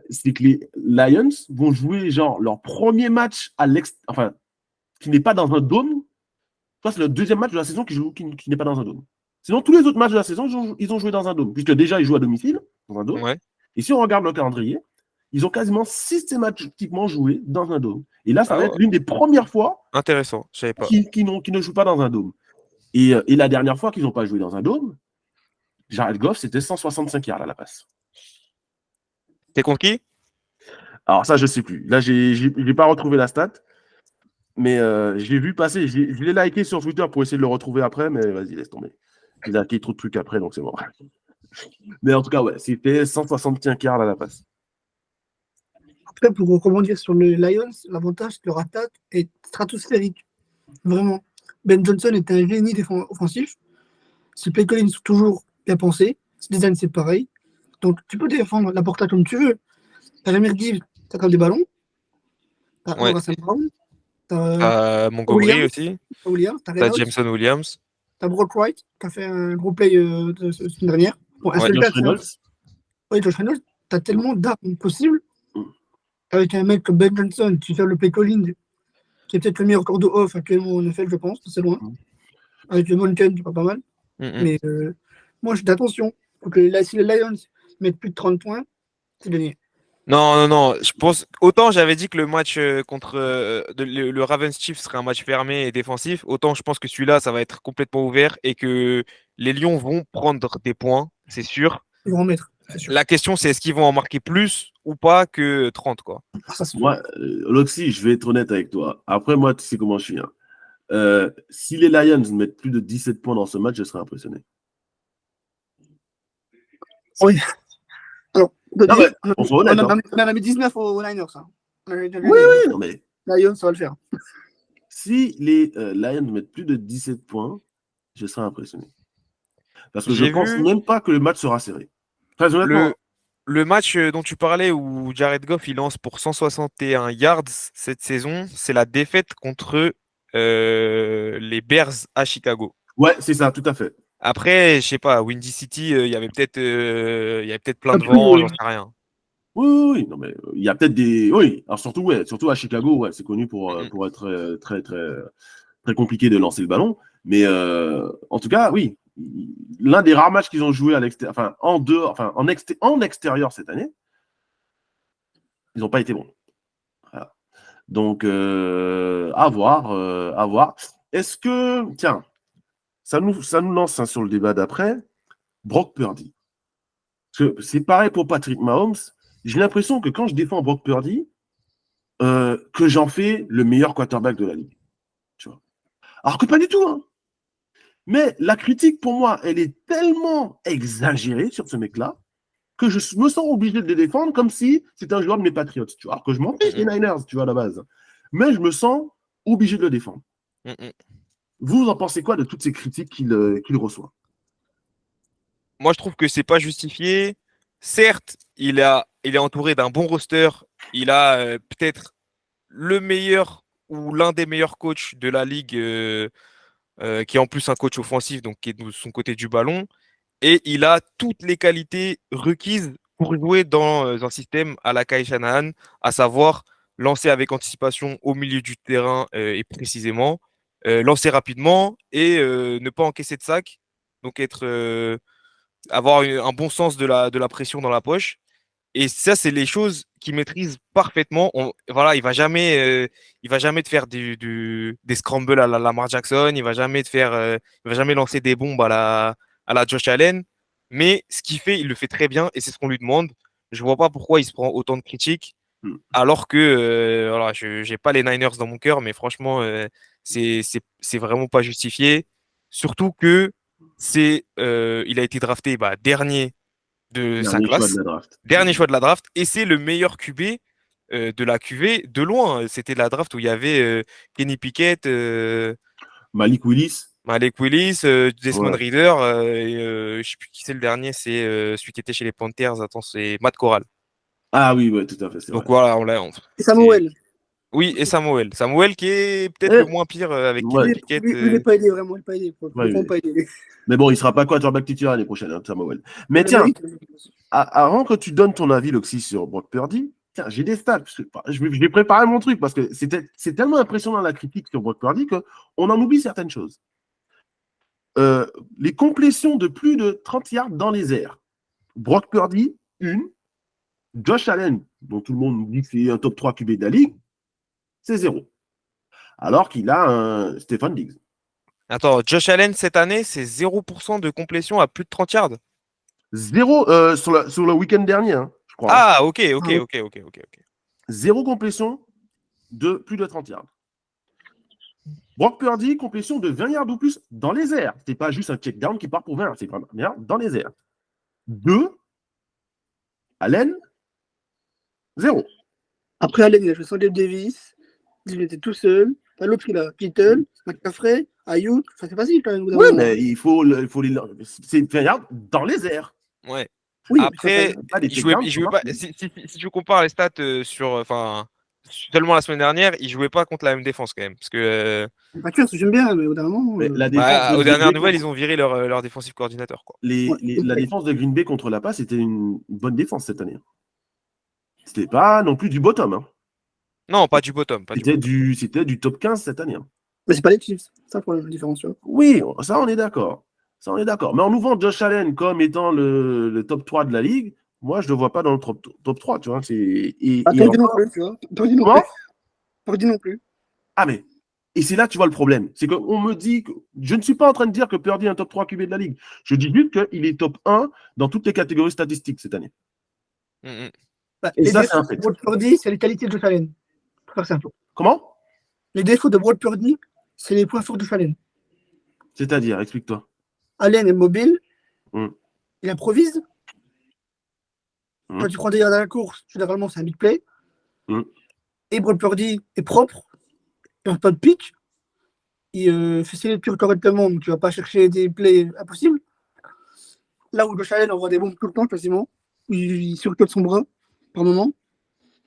[SPEAKER 2] C'est que les Lions vont jouer genre leur premier match qui n'est pas dans un dôme. Ça, c'est le deuxième match de la saison qui n'est pas dans un dôme. Sinon, tous les autres matchs de la saison, ils ont joué dans un dôme. Puisque déjà, ils jouent à domicile, dans un dôme.
[SPEAKER 4] Ouais.
[SPEAKER 2] Et si on regarde le calendrier, ils ont quasiment systématiquement joué dans un dôme. Et là, ça va être l'une des premières fois
[SPEAKER 4] intéressant, je savais pas.
[SPEAKER 2] Qui ne jouent pas dans un dôme. Et la dernière fois qu'ils n'ont pas joué dans un dôme, Jared Goff, c'était 165 yards à la passe.
[SPEAKER 4] T'es contre qui?
[SPEAKER 2] Alors ça, je ne sais plus. Là, je n'ai pas retrouvé la stat. Mais j'ai vu passer. Je l'ai liké sur Twitter pour essayer de le retrouver après, mais vas-y, laisse tomber. J'ai liké trop de trucs après, donc c'est bon. Mais en tout cas, ouais, c'était 165 yards à la passe.
[SPEAKER 3] Après, pour rebondir sur les Lions, l'avantage, leur attaque est stratosphérique. Vraiment. Ben Johnson est un génie offensif. Si Play Collins toujours bien pensé, Citizen, c'est pareil. Donc, tu peux défendre la porta comme tu veux. T'as Jamir Gibbs, t'as quand des ballons. T'as
[SPEAKER 4] Ouais.
[SPEAKER 3] Russell Brown. T'as
[SPEAKER 4] Montgomery
[SPEAKER 3] Williams.
[SPEAKER 4] aussi.
[SPEAKER 3] T'as
[SPEAKER 4] T'as
[SPEAKER 3] Reynolds.
[SPEAKER 4] Jameson Williams.
[SPEAKER 3] T'as Brock Wright, qui a fait un gros play de semaine dernière. Bon, un
[SPEAKER 4] Ouais,
[SPEAKER 3] seul
[SPEAKER 2] Josh
[SPEAKER 3] catch.
[SPEAKER 2] Reynolds.
[SPEAKER 3] Oui, Josh Reynolds. T'as tellement d'armes possibles.
[SPEAKER 2] Mm.
[SPEAKER 3] Avec un mec comme Ben Johnson qui fait le play calling, qui est peut-être le meilleur corps off actuellement en NFL, je pense, c'est loin. Avec le Monken, qui est pas mal. Mais moi, je dis attention. Faut que si les Lions mettent plus de 30 points, c'est gagné.
[SPEAKER 4] Non. Je pense autant j'avais dit que le match contre le Ravens Chiefs serait un match fermé et défensif, autant je pense que celui-là, ça va être complètement ouvert et que les Lions vont prendre des points, c'est sûr.
[SPEAKER 3] Ils vont en mettre, c'est sûr.
[SPEAKER 4] La question, c'est est-ce qu'ils vont en marquer plus ou pas que 30, quoi.
[SPEAKER 3] Ah, ça, c'est
[SPEAKER 2] Moi, Loxy, je vais être honnête avec toi. Après, moi, tu sais comment je suis. Hein. Si les Lions mettent plus de 17 points dans ce match, je serai impressionné.
[SPEAKER 3] Oui. Alors,
[SPEAKER 2] Non, mais on soit honnête.
[SPEAKER 3] on en a mis 19 aux Niners. Hein.
[SPEAKER 2] Oui, non, mais
[SPEAKER 3] Lions, ça va le faire.
[SPEAKER 2] si les Lions mettent plus de 17 points, je serai impressionné. Parce que je
[SPEAKER 4] J'ai
[SPEAKER 2] pense
[SPEAKER 4] vu
[SPEAKER 2] même pas que le match sera serré. Très honnêtement.
[SPEAKER 4] le match dont tu parlais où Jared Goff il lance pour 161 yards cette saison, c'est la défaite contre les Bears à Chicago.
[SPEAKER 2] Ouais, c'est ça, tout à fait.
[SPEAKER 4] Après, je sais pas, Windy City, il y avait peut-être plein de vent, j'en sais rien.
[SPEAKER 2] Oui, non, mais il y a peut-être des. Oui, alors surtout à Chicago, ouais, c'est connu pour être très, très, très compliqué de lancer le ballon. Mais en tout cas, oui, l'un des rares matchs qu'ils ont joué à l'extérieur, enfin en dehors, enfin en extérieur cette année, ils n'ont pas été bons. Voilà. Donc à voir, à voir. Est-ce que, tiens, ça nous lance sur le débat d'après, Brock Purdy. Parce que c'est pareil pour Patrick Mahomes. J'ai l'impression que quand je défends Brock Purdy, que j'en fais le meilleur quarterback de la ligue. Tu vois. Alors que pas du tout. Hein. Mais la critique, pour moi, elle est tellement exagérée sur ce mec-là que je me sens obligé de le défendre comme si c'était un joueur de mes Patriots. Tu vois. Alors que je m'en fiche des Niners, tu vois, à la base. Mais je me sens obligé de le défendre. Vous en pensez quoi de toutes ces critiques qu'il reçoit?
[SPEAKER 4] Moi, je trouve que c'est pas justifié. Certes, il est entouré d'un bon roster. Il a peut-être le meilleur ou l'un des meilleurs coachs de la ligue, qui est en plus un coach offensif, donc qui est de son côté du ballon. Et il a toutes les qualités requises pour jouer dans un système à la Kyle Shanahan, à savoir lancer avec anticipation au milieu du terrain et précisément, lancer rapidement et ne pas encaisser de sac. Donc avoir un bon sens de la pression dans la poche. Et ça, c'est les choses qu'il maîtrise parfaitement. Voilà, il va jamais te faire des scrambles à la Lamar Jackson. Il va jamais lancer des bombes à la Josh Allen. Mais ce qu'il fait, il le fait très bien et c'est ce qu'on lui demande. Je vois pas pourquoi il se prend autant de critiques. Alors que voilà, je n'ai pas les Niners dans mon cœur, mais franchement, c'est vraiment pas justifié. Surtout que il a été drafté dernier de sa classe, dernier choix de la draft, et c'est le meilleur QB de la QV de loin. C'était la draft où il y avait Kenny Pickett,
[SPEAKER 2] Malik Willis,
[SPEAKER 4] Desmond Reader, et je sais plus qui c'est le dernier, c'est celui qui était chez les Panthers. Attends, c'est Matt Corral.
[SPEAKER 2] Ah oui, ouais, tout à fait.
[SPEAKER 4] Donc voilà,
[SPEAKER 3] Et Samuel.
[SPEAKER 4] Oui, et Samuel. Samuel qui est peut-être le moins pire avec Kenny Pickett.
[SPEAKER 3] Il n'est pas aidé, vraiment. Il n'est pas aidé. Pas aidé.
[SPEAKER 2] Mais bon, il ne sera pas quarterback titulaire l'année prochaine, hein, Samuel. Mais tiens, avant que tu donnes ton avis, Loxy, sur Brock Purdy, tiens, j'ai des stats. Je vais préparer mon truc parce que c'est tellement impressionnant la critique sur Brock Purdy qu'on en oublie certaines choses. Les complétions de plus de 30 yards dans les airs. Brock Purdy, une. Josh Allen, dont tout le monde dit que c'est un top 3 QB de la ligue, c'est 0. Alors qu'il a un Stephen Diggs.
[SPEAKER 4] Attends, Josh Allen, cette année, c'est 0% de complétion à plus de 30 yards.
[SPEAKER 2] 0 sur le week-end dernier, hein, je crois.
[SPEAKER 4] Ah, ok.
[SPEAKER 2] 0 complétion de plus de 30 yards. Brock Purdy, complétion de 20 yards ou plus dans les airs. C'est pas juste un check down qui part pour 20, c'est pas bien dans les airs. 2. Allen, 0.
[SPEAKER 3] Après Allen, il a joué sans Dave Davis. Il était tout seul. T'as l'autre, il a Kittle, McCaffrey, Ayuk. Enfin, c'est facile quand même.
[SPEAKER 2] Oui, mais il faut les. C'est 20 yards dans les airs.
[SPEAKER 4] Ouais.
[SPEAKER 3] Oui,
[SPEAKER 4] Après,
[SPEAKER 2] Pas des
[SPEAKER 4] il jouait,
[SPEAKER 2] takedowns,
[SPEAKER 4] il
[SPEAKER 2] ça
[SPEAKER 4] jouait pas.
[SPEAKER 2] marche.
[SPEAKER 4] Si tu compares les stats seulement la semaine dernière, il jouait pas contre la même défense quand même. Parce que
[SPEAKER 3] pas sûr, j'aime bien, mais au bout d'un moment.
[SPEAKER 2] Mais la défense de
[SPEAKER 4] aux
[SPEAKER 2] Green
[SPEAKER 4] dernières
[SPEAKER 2] Bay
[SPEAKER 4] nouvelles,
[SPEAKER 2] contre
[SPEAKER 4] ils ont viré leur défensif coordinateur, quoi.
[SPEAKER 3] Ouais,
[SPEAKER 2] la défense de Green Bay contre la passe, c'était une bonne défense cette année. C'était pas non plus du bottom. Hein.
[SPEAKER 4] Non, pas du bottom. Pas du bottom.
[SPEAKER 2] C'était du top 15 cette année. Hein.
[SPEAKER 3] mais c'est pas les Chiefs. C'est ça pour la différence, tu vois.
[SPEAKER 2] Oui, ça on est d'accord. Ça on est d'accord. Mais en nous vend Josh Allen comme étant le top 3 de la ligue, moi je le vois pas dans le top 3, tu vois.
[SPEAKER 3] Purdy non plus, tu vois. Purdy non plus.
[SPEAKER 2] Comment
[SPEAKER 3] Purdy non plus.
[SPEAKER 2] Ah mais et c'est là que tu vois le problème. C'est qu'on me dit que je ne suis pas en train de dire que Purdy est un top 3 QB de la ligue. Je dis juste qu'il est top 1 dans toutes les catégories statistiques cette année.
[SPEAKER 4] Mm, mm.
[SPEAKER 2] Et
[SPEAKER 3] Les
[SPEAKER 2] ça, c'est un
[SPEAKER 3] défauts
[SPEAKER 2] fait.
[SPEAKER 3] de Brock Purdy, c'est les qualités de Josh Allen. Très simple.
[SPEAKER 2] Comment?
[SPEAKER 3] Les défauts de Brock Purdy, c'est les points forts de Josh Allen.
[SPEAKER 2] C'est-à-dire, explique-toi.
[SPEAKER 3] Allen est mobile,
[SPEAKER 2] Mm.
[SPEAKER 3] il improvise.
[SPEAKER 2] Mm.
[SPEAKER 3] Quand tu prends des yards à la course, généralement, c'est un big play.
[SPEAKER 2] Mm.
[SPEAKER 3] Et Brock Purdy est propre, il n'a pas de pic. Il fait ses lectures correctement, donc tu ne vas pas chercher des plays impossibles. Là où Josh Allen envoie des bombes tout le temps, quasiment, il surcote son bras par moment.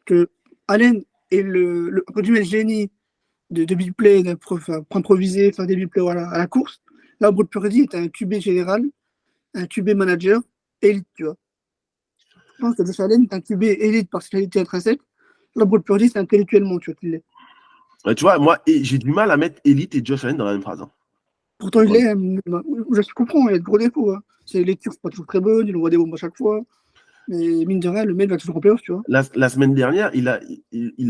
[SPEAKER 3] Que Allen est le génie de big play, d'improviser, faire des big plays à la course. Là, Brock Purdy est un QB général, un QB manager, élite, tu vois. Je pense que Josh Allen est un QB élite par ses qualités intrinsèques. Là, Brock Purdy, c'est intellectuellement, tu vois, qu'il l'est.
[SPEAKER 2] Tu vois, moi, j'ai du mal à mettre Elite et Josh Allen dans la même phrase. Hein.
[SPEAKER 3] Pourtant, il est. Je comprends, il y a de gros défauts. Hein. Ses lectures, c'est pas toujours très bonne, il envoie des bombes à chaque fois. Mais mine de rien, le mec va toujours en playoff, tu vois.
[SPEAKER 2] La semaine dernière, il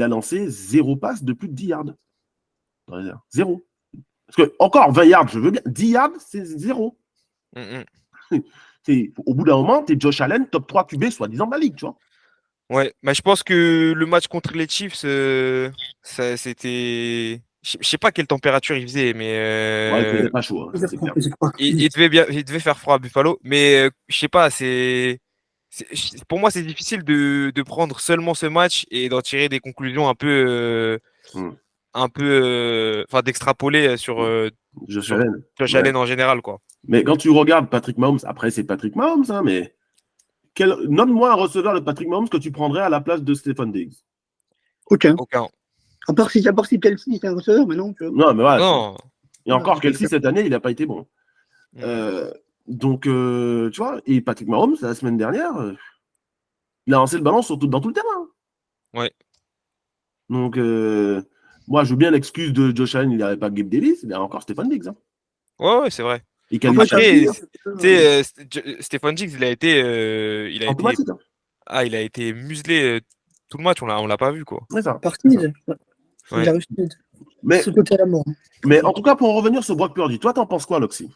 [SPEAKER 2] a lancé 0 passe de plus de 10 yards. 0. Parce que, encore 20 yards, je veux bien. 10 yards, c'est 0.
[SPEAKER 4] Mm,
[SPEAKER 2] Au bout d'un moment, tu es Josh Allen, top 3 QB, soi-disant de la ligue, tu vois.
[SPEAKER 4] Ouais, mais je pense que le match contre les Chiefs, ça, c'était. Je sais pas quelle température il faisait, mais
[SPEAKER 2] Ouais, il faisait pas chaud, hein, c'est clair.
[SPEAKER 4] il devait faire froid à Buffalo. Mais je sais pas, pour moi, c'est difficile de prendre seulement ce match et d'en tirer des conclusions
[SPEAKER 2] Hmm.
[SPEAKER 4] d'extrapoler sur,
[SPEAKER 2] Josh
[SPEAKER 4] sur
[SPEAKER 2] Allen.
[SPEAKER 4] Josh
[SPEAKER 2] Ouais.
[SPEAKER 4] Allen en général, quoi.
[SPEAKER 2] Mais quand tu regardes Patrick Mahomes, après, c'est Patrick Mahomes, hein, mais nomme-moi un receveur de Patrick Mahomes que tu prendrais à la place de Stephon Diggs.
[SPEAKER 3] Aucun.
[SPEAKER 4] Aucun.
[SPEAKER 3] À part si Kelsey est un receveur, mais non. Tu vois.
[SPEAKER 2] Non, mais voilà.
[SPEAKER 4] Non.
[SPEAKER 2] Et encore,
[SPEAKER 3] Non,
[SPEAKER 2] Kelsey, cette année, il n'a pas été bon. Donc, tu vois, et Patrick Mahomes, la semaine dernière, il a lancé le ballon dans tout le terrain.
[SPEAKER 4] Ouais.
[SPEAKER 2] Donc, moi, je veux bien l'excuse de Josh Allen, il n'y avait pas Gabe Davis, il y a encore Stephon Diggs. Hein.
[SPEAKER 4] Ouais, c'est vrai.
[SPEAKER 2] Et
[SPEAKER 3] Après,
[SPEAKER 4] Après,
[SPEAKER 3] ça
[SPEAKER 4] tu sais, Stephon Diggs, il a été,
[SPEAKER 2] automatique. Hein.
[SPEAKER 4] il a été muselé tout le match. On l'a pas vu, quoi.
[SPEAKER 2] C'est ça.
[SPEAKER 3] par
[SPEAKER 2] C'est ça.
[SPEAKER 3] Steed.
[SPEAKER 4] Ouais.
[SPEAKER 3] Il a réussi.
[SPEAKER 2] Mais,
[SPEAKER 3] Ce côté à la mort.
[SPEAKER 2] mais en tout cas, pour en revenir sur Brock Purdy, toi, t'en penses quoi, Loxy?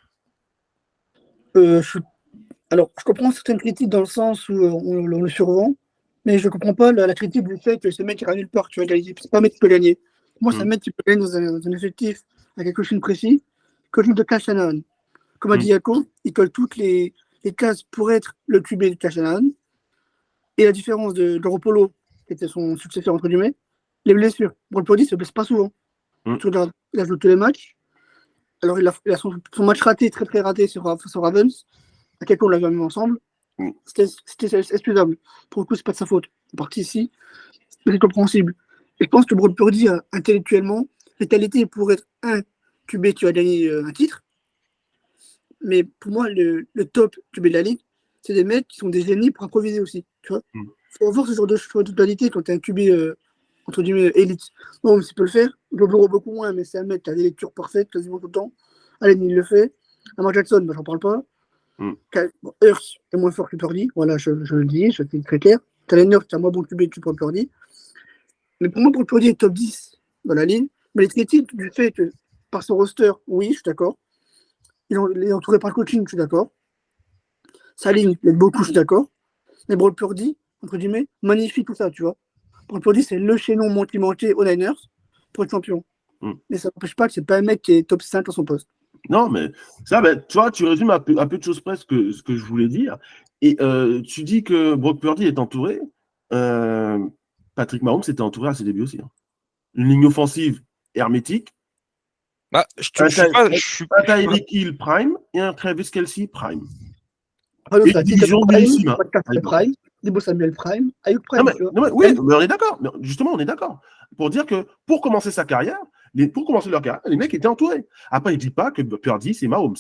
[SPEAKER 3] Alors, je comprends certaines critiques dans le sens où on le survend, mais je ne comprends pas la critique du fait que ce mec ira nulle part, tu vois, gagner. C'est pas un mec qui peut gagner. Moi, c'est un mec qui peut gagner dans un effectif avec quelque chose de précis, coaching de Kyle Shanahan. Comme a dit Yako, il colle toutes les cases pour être le QB de Kyle Shanahan. Et la différence de Garoppolo, qui était son successeur, entre guillemets, les blessures. Brock Purdy ne se blesse pas souvent. Tu regardes, il a joué tous les matchs. Alors, il a son match raté, très très raté sur Ravens. À quel point on l'a vu même ensemble. C'était excusable. Pour le coup, c'est pas de sa faute. En partie ici, c'est compréhensible. Et je pense que Brock Purdy a intellectuellement les qualités pour être un QB qui va gagner un titre. Mais pour moi, le top QB de la ligue, c'est des mecs qui sont des génies pour improviser aussi. Tu vois, faut avoir ce genre de qualité quand tu es un QB entre guillemets élite. Non, mais il peut le faire. Joe Burrow beaucoup moins, mais c'est un mec qui a des lectures parfaites quasiment tout le temps. Allen, il le fait. Lamar Jackson, j'en parle pas. Hurts est moins fort que Purdy, voilà, je le dis, je suis très clair. Talon Hurts est un moins bon QB que Purdy. Mais pour moi, Purdy est top 10 dans la ligne. Mais les critiques du fait que par son roster, oui, je suis d'accord. Il est entouré par le coaching, je suis d'accord. Sa ligne, il aide beaucoup, je suis d'accord. Mais Brock Purdy, entre guillemets, magnifie tout ça, tu vois. Brock Purdy, c'est le chaînon manqué aux Niners pour être champion. Mais ça n'empêche pas que c'est pas un mec qui est top 5 à son poste.
[SPEAKER 2] Non, mais ça, tu vois, tu résumes à peu de choses près ce que je voulais dire. Et tu dis que Brock Purdy est entouré. Patrick Mahomes était entouré à ses débuts aussi. Hein. Une ligne offensive hermétique.
[SPEAKER 4] Bah,
[SPEAKER 2] un Tyreek Hill prime et un Travis Kelce prime.
[SPEAKER 3] Ah non,
[SPEAKER 2] Et
[SPEAKER 3] c'est la
[SPEAKER 2] division
[SPEAKER 3] Tito Prime,
[SPEAKER 2] nullissime, hein, à
[SPEAKER 3] Pascal
[SPEAKER 2] l'époque.
[SPEAKER 3] Prime, Debo Samuel Prime, Ayuk
[SPEAKER 2] Non,
[SPEAKER 3] Prime,
[SPEAKER 2] mais,
[SPEAKER 3] tu vois.
[SPEAKER 2] non, mais- oui, mais on est d'accord. Mais justement, on est d'accord. Pour dire que pour commencer sa carrière, pour commencer leur carrière, les mecs étaient entourés. Après, je ne dis pas que Purdy, c'est Mahomes.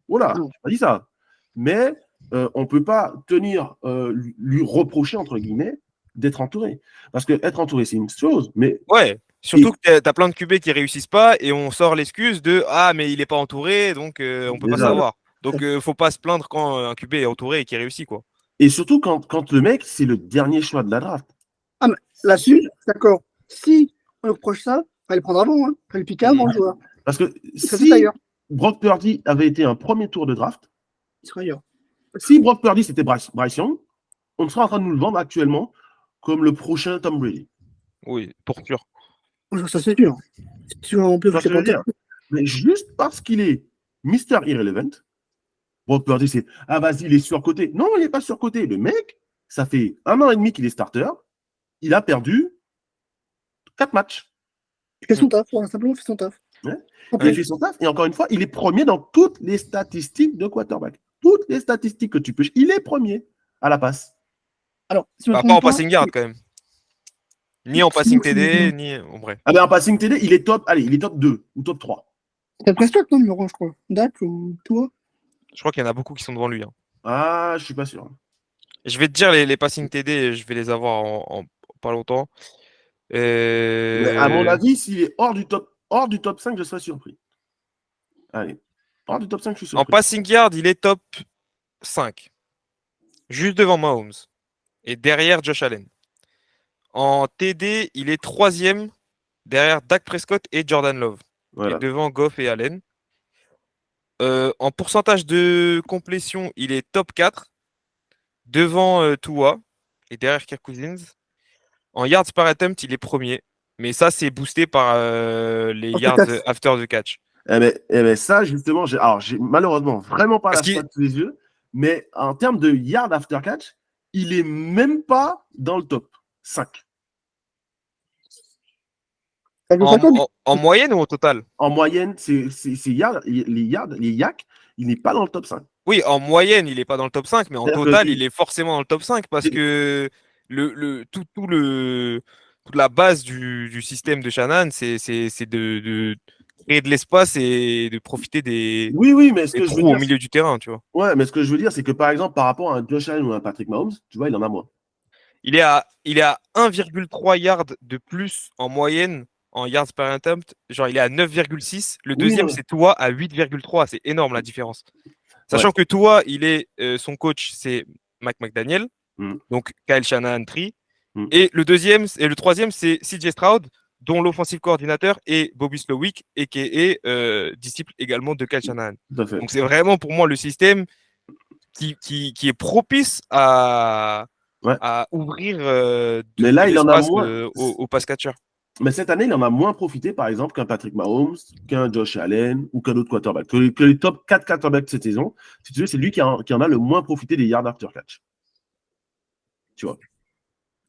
[SPEAKER 2] Voilà,
[SPEAKER 3] Non.
[SPEAKER 2] je pas dit ça. Mais on ne peut pas tenir, lui reprocher, entre guillemets, d'être entouré. Parce que être entouré, c'est une chose. Mais
[SPEAKER 4] Ouais, surtout que t'as plein de QB qui réussissent pas et on sort l'excuse de ah mais il est pas entouré donc on peut pas
[SPEAKER 2] déjà,
[SPEAKER 4] savoir. Donc faut pas se plaindre quand un QB est entouré et qui réussit quoi.
[SPEAKER 2] et surtout quand le mec, c'est le dernier choix de la draft.
[SPEAKER 3] Ah, mais là-dessus, d'accord. Si on lui reproche ça, fallait le prendre avant, hein. Fallait le piquer avant,
[SPEAKER 4] Mhm.
[SPEAKER 3] le joueur.
[SPEAKER 2] Parce que
[SPEAKER 3] Il serait tout
[SPEAKER 2] si
[SPEAKER 3] ailleurs.
[SPEAKER 2] Brock Purdy avait été un premier tour de draft,
[SPEAKER 3] Il serait ailleurs.
[SPEAKER 2] si Brock Purdy c'était Bryce Young, on serait en train de nous le vendre actuellement comme le prochain Tom Brady.
[SPEAKER 4] Oui, pour sûr.
[SPEAKER 3] Ça, c'est sûr. Si on peut
[SPEAKER 2] Tu vois ce que je veux dire? Mais juste parce qu'il est Mister Irrelevant, Brock Purdy, c'est ah, vas-y, il est surcoté. Non, il n'est pas surcoté. Le mec, ça fait 1 an et demi qu'il est starter. Il a perdu 4 matchs.
[SPEAKER 3] Il fait son taf, voilà, simplement, il fait son taf.
[SPEAKER 2] Ouais.
[SPEAKER 3] Ok.
[SPEAKER 2] Il fait son taf. Et encore une fois, il est premier dans toutes les statistiques de quarterback. Toutes les statistiques que tu peux. Il est premier à la passe.
[SPEAKER 3] Alors, si on
[SPEAKER 4] Bah,
[SPEAKER 3] prend
[SPEAKER 4] pas en
[SPEAKER 3] pas,
[SPEAKER 4] passing yard quand même. Ni en passing TD, ni en bref.
[SPEAKER 2] Ah ben, en passing TD, il est top. Allez, il est top 2 ou top 3.
[SPEAKER 3] c'est Prescott, non, numéro 1, je crois. Dak ou toi.
[SPEAKER 4] Je crois qu'il y en a beaucoup qui sont devant lui, hein.
[SPEAKER 2] Ah, je suis pas sûr.
[SPEAKER 4] Je vais te dire les passing TD, je vais les avoir en pas longtemps.
[SPEAKER 2] Mais à mon avis, s'il est hors du top 5, je serais surpris. Allez. Hors du top 5, je suis
[SPEAKER 4] En
[SPEAKER 2] surpris.
[SPEAKER 4] passing yard, il est top 5. Juste devant Mahomes. Et derrière Josh Allen. En TD, il est 3e derrière Dak Prescott et Jordan Love.
[SPEAKER 2] Voilà.
[SPEAKER 4] Et devant Goff et Allen. En pourcentage de complétion, il est top 4. Devant Tua et derrière Kirk Cousins. En yards par attempt, il est premier. Mais ça, c'est boosté par les yards after the catch.
[SPEAKER 2] Eh ben, ça, justement, j'ai malheureusement vraiment pas
[SPEAKER 4] Parce
[SPEAKER 2] la
[SPEAKER 4] qu'il-
[SPEAKER 2] stat sous les yeux, mais en termes de yard after catch, il est même pas dans le top 5.
[SPEAKER 4] En moyenne ou au total?
[SPEAKER 2] En moyenne, c'est les YAC, il n'est pas dans le top 5.
[SPEAKER 4] Oui, en moyenne, il n'est pas dans le top 5, mais en
[SPEAKER 2] C'est-à-dire
[SPEAKER 4] total,
[SPEAKER 2] que
[SPEAKER 4] il est forcément dans le top 5 parce que toute la base du système de Shannon, c'est de créer de l'espace et de profiter des
[SPEAKER 2] oui, mais ce que je veux
[SPEAKER 4] trous au
[SPEAKER 2] dire,
[SPEAKER 4] milieu du terrain, tu vois.
[SPEAKER 2] ouais, mais ce que je veux dire, c'est que par exemple, par rapport à un Josh Allen ou un Patrick Mahomes, tu vois, il en a moins.
[SPEAKER 4] Il est à 1,3 yards de plus en moyenne en yards per attempt. Genre, il est à 9,6. Le
[SPEAKER 2] Oui,
[SPEAKER 4] deuxième,
[SPEAKER 2] non,
[SPEAKER 4] c'est Tua à 8,3. C'est énorme la différence. Sachant que Tua, son coach, c'est Mike McDaniel.
[SPEAKER 2] Mm.
[SPEAKER 4] Donc Kyle Shanahan Tree.
[SPEAKER 2] Mm.
[SPEAKER 4] Et le troisième, c'est CJ Stroud, dont l'offensive coordinateur est Bobby Slowick, et qui est disciple également de Kyle Shanahan.
[SPEAKER 2] Tout à fait.
[SPEAKER 4] Donc c'est vraiment pour moi le système qui est propice à ouvrir
[SPEAKER 2] Mais là, il en a moins.
[SPEAKER 4] au pass catcher.
[SPEAKER 2] Mais cette année, il en a moins profité, par exemple, qu'un Patrick Mahomes, qu'un Josh Allen ou qu'un autre quarterback. Que les top 4 quarterbacks de cette saison, si tu veux, c'est lui qui en a le moins profité des yards after catch. Tu vois.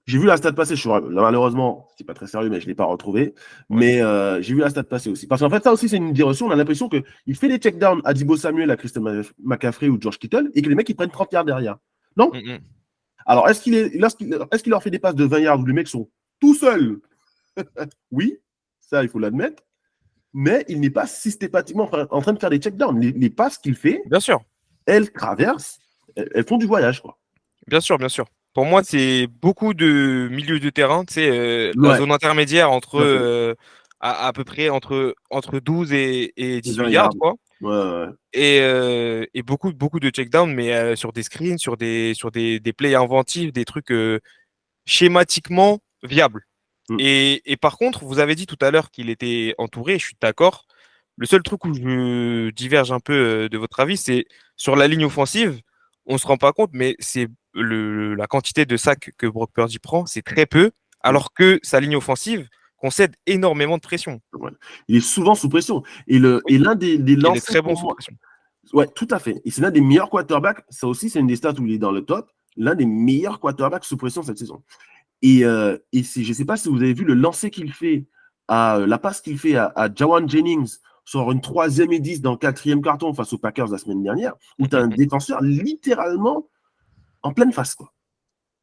[SPEAKER 2] J'ai vu la stat passer, malheureusement, c'est pas très sérieux, mais je ne l'ai pas retrouvé. Mais j'ai vu la stat passer aussi. Parce qu'en fait, ça aussi, c'est une idée reçue. On a l'impression qu'il fait des checkdowns à Debo Samuel, à Christian McCaffrey ou George Kittle, et que les mecs, ils prennent 30 yards derrière. Non? Alors, est-ce qu'il leur fait des passes de 20 yards où les mecs sont tout seuls? Oui, ça, il faut l'admettre. Mais il n'est pas systématiquement en train de faire des checkdowns. Les passes qu'il fait,
[SPEAKER 4] bien sûr,
[SPEAKER 2] elles traversent, elles font du voyage, quoi.
[SPEAKER 4] Bien sûr, bien sûr. Pour moi, c'est beaucoup de milieu de terrain, la zone intermédiaire entre à peu près entre 12 et 18 yards, quoi.
[SPEAKER 2] Ouais.
[SPEAKER 4] Et beaucoup de checkdowns, mais sur des screens, sur des plays inventifs, des trucs schématiquement viables. Et par contre, vous avez dit tout à l'heure qu'il était entouré, je suis d'accord. Le seul truc où je diverge un peu de votre avis, c'est sur la ligne offensive, on ne se rend pas compte, mais c'est la quantité de sacs que Brock Purdy prend, c'est très peu, alors que sa ligne offensive concède énormément de pression.
[SPEAKER 2] Ouais. Il est souvent sous pression. Et l'un des lancers.
[SPEAKER 4] Il est très bon sous pression.
[SPEAKER 2] Ouais, tout à fait. Et c'est l'un des meilleurs quarterbacks. Ça aussi, c'est une des stats où il est dans le top. L'un des meilleurs quarterbacks sous pression cette saison. Et je ne sais pas si vous avez vu le lancer qu'il fait, la passe qu'il fait à Jawan Jennings sur une 3e et 10 dans le 4e carton face aux Packers la semaine dernière, où tu as un défenseur littéralement en pleine face, quoi.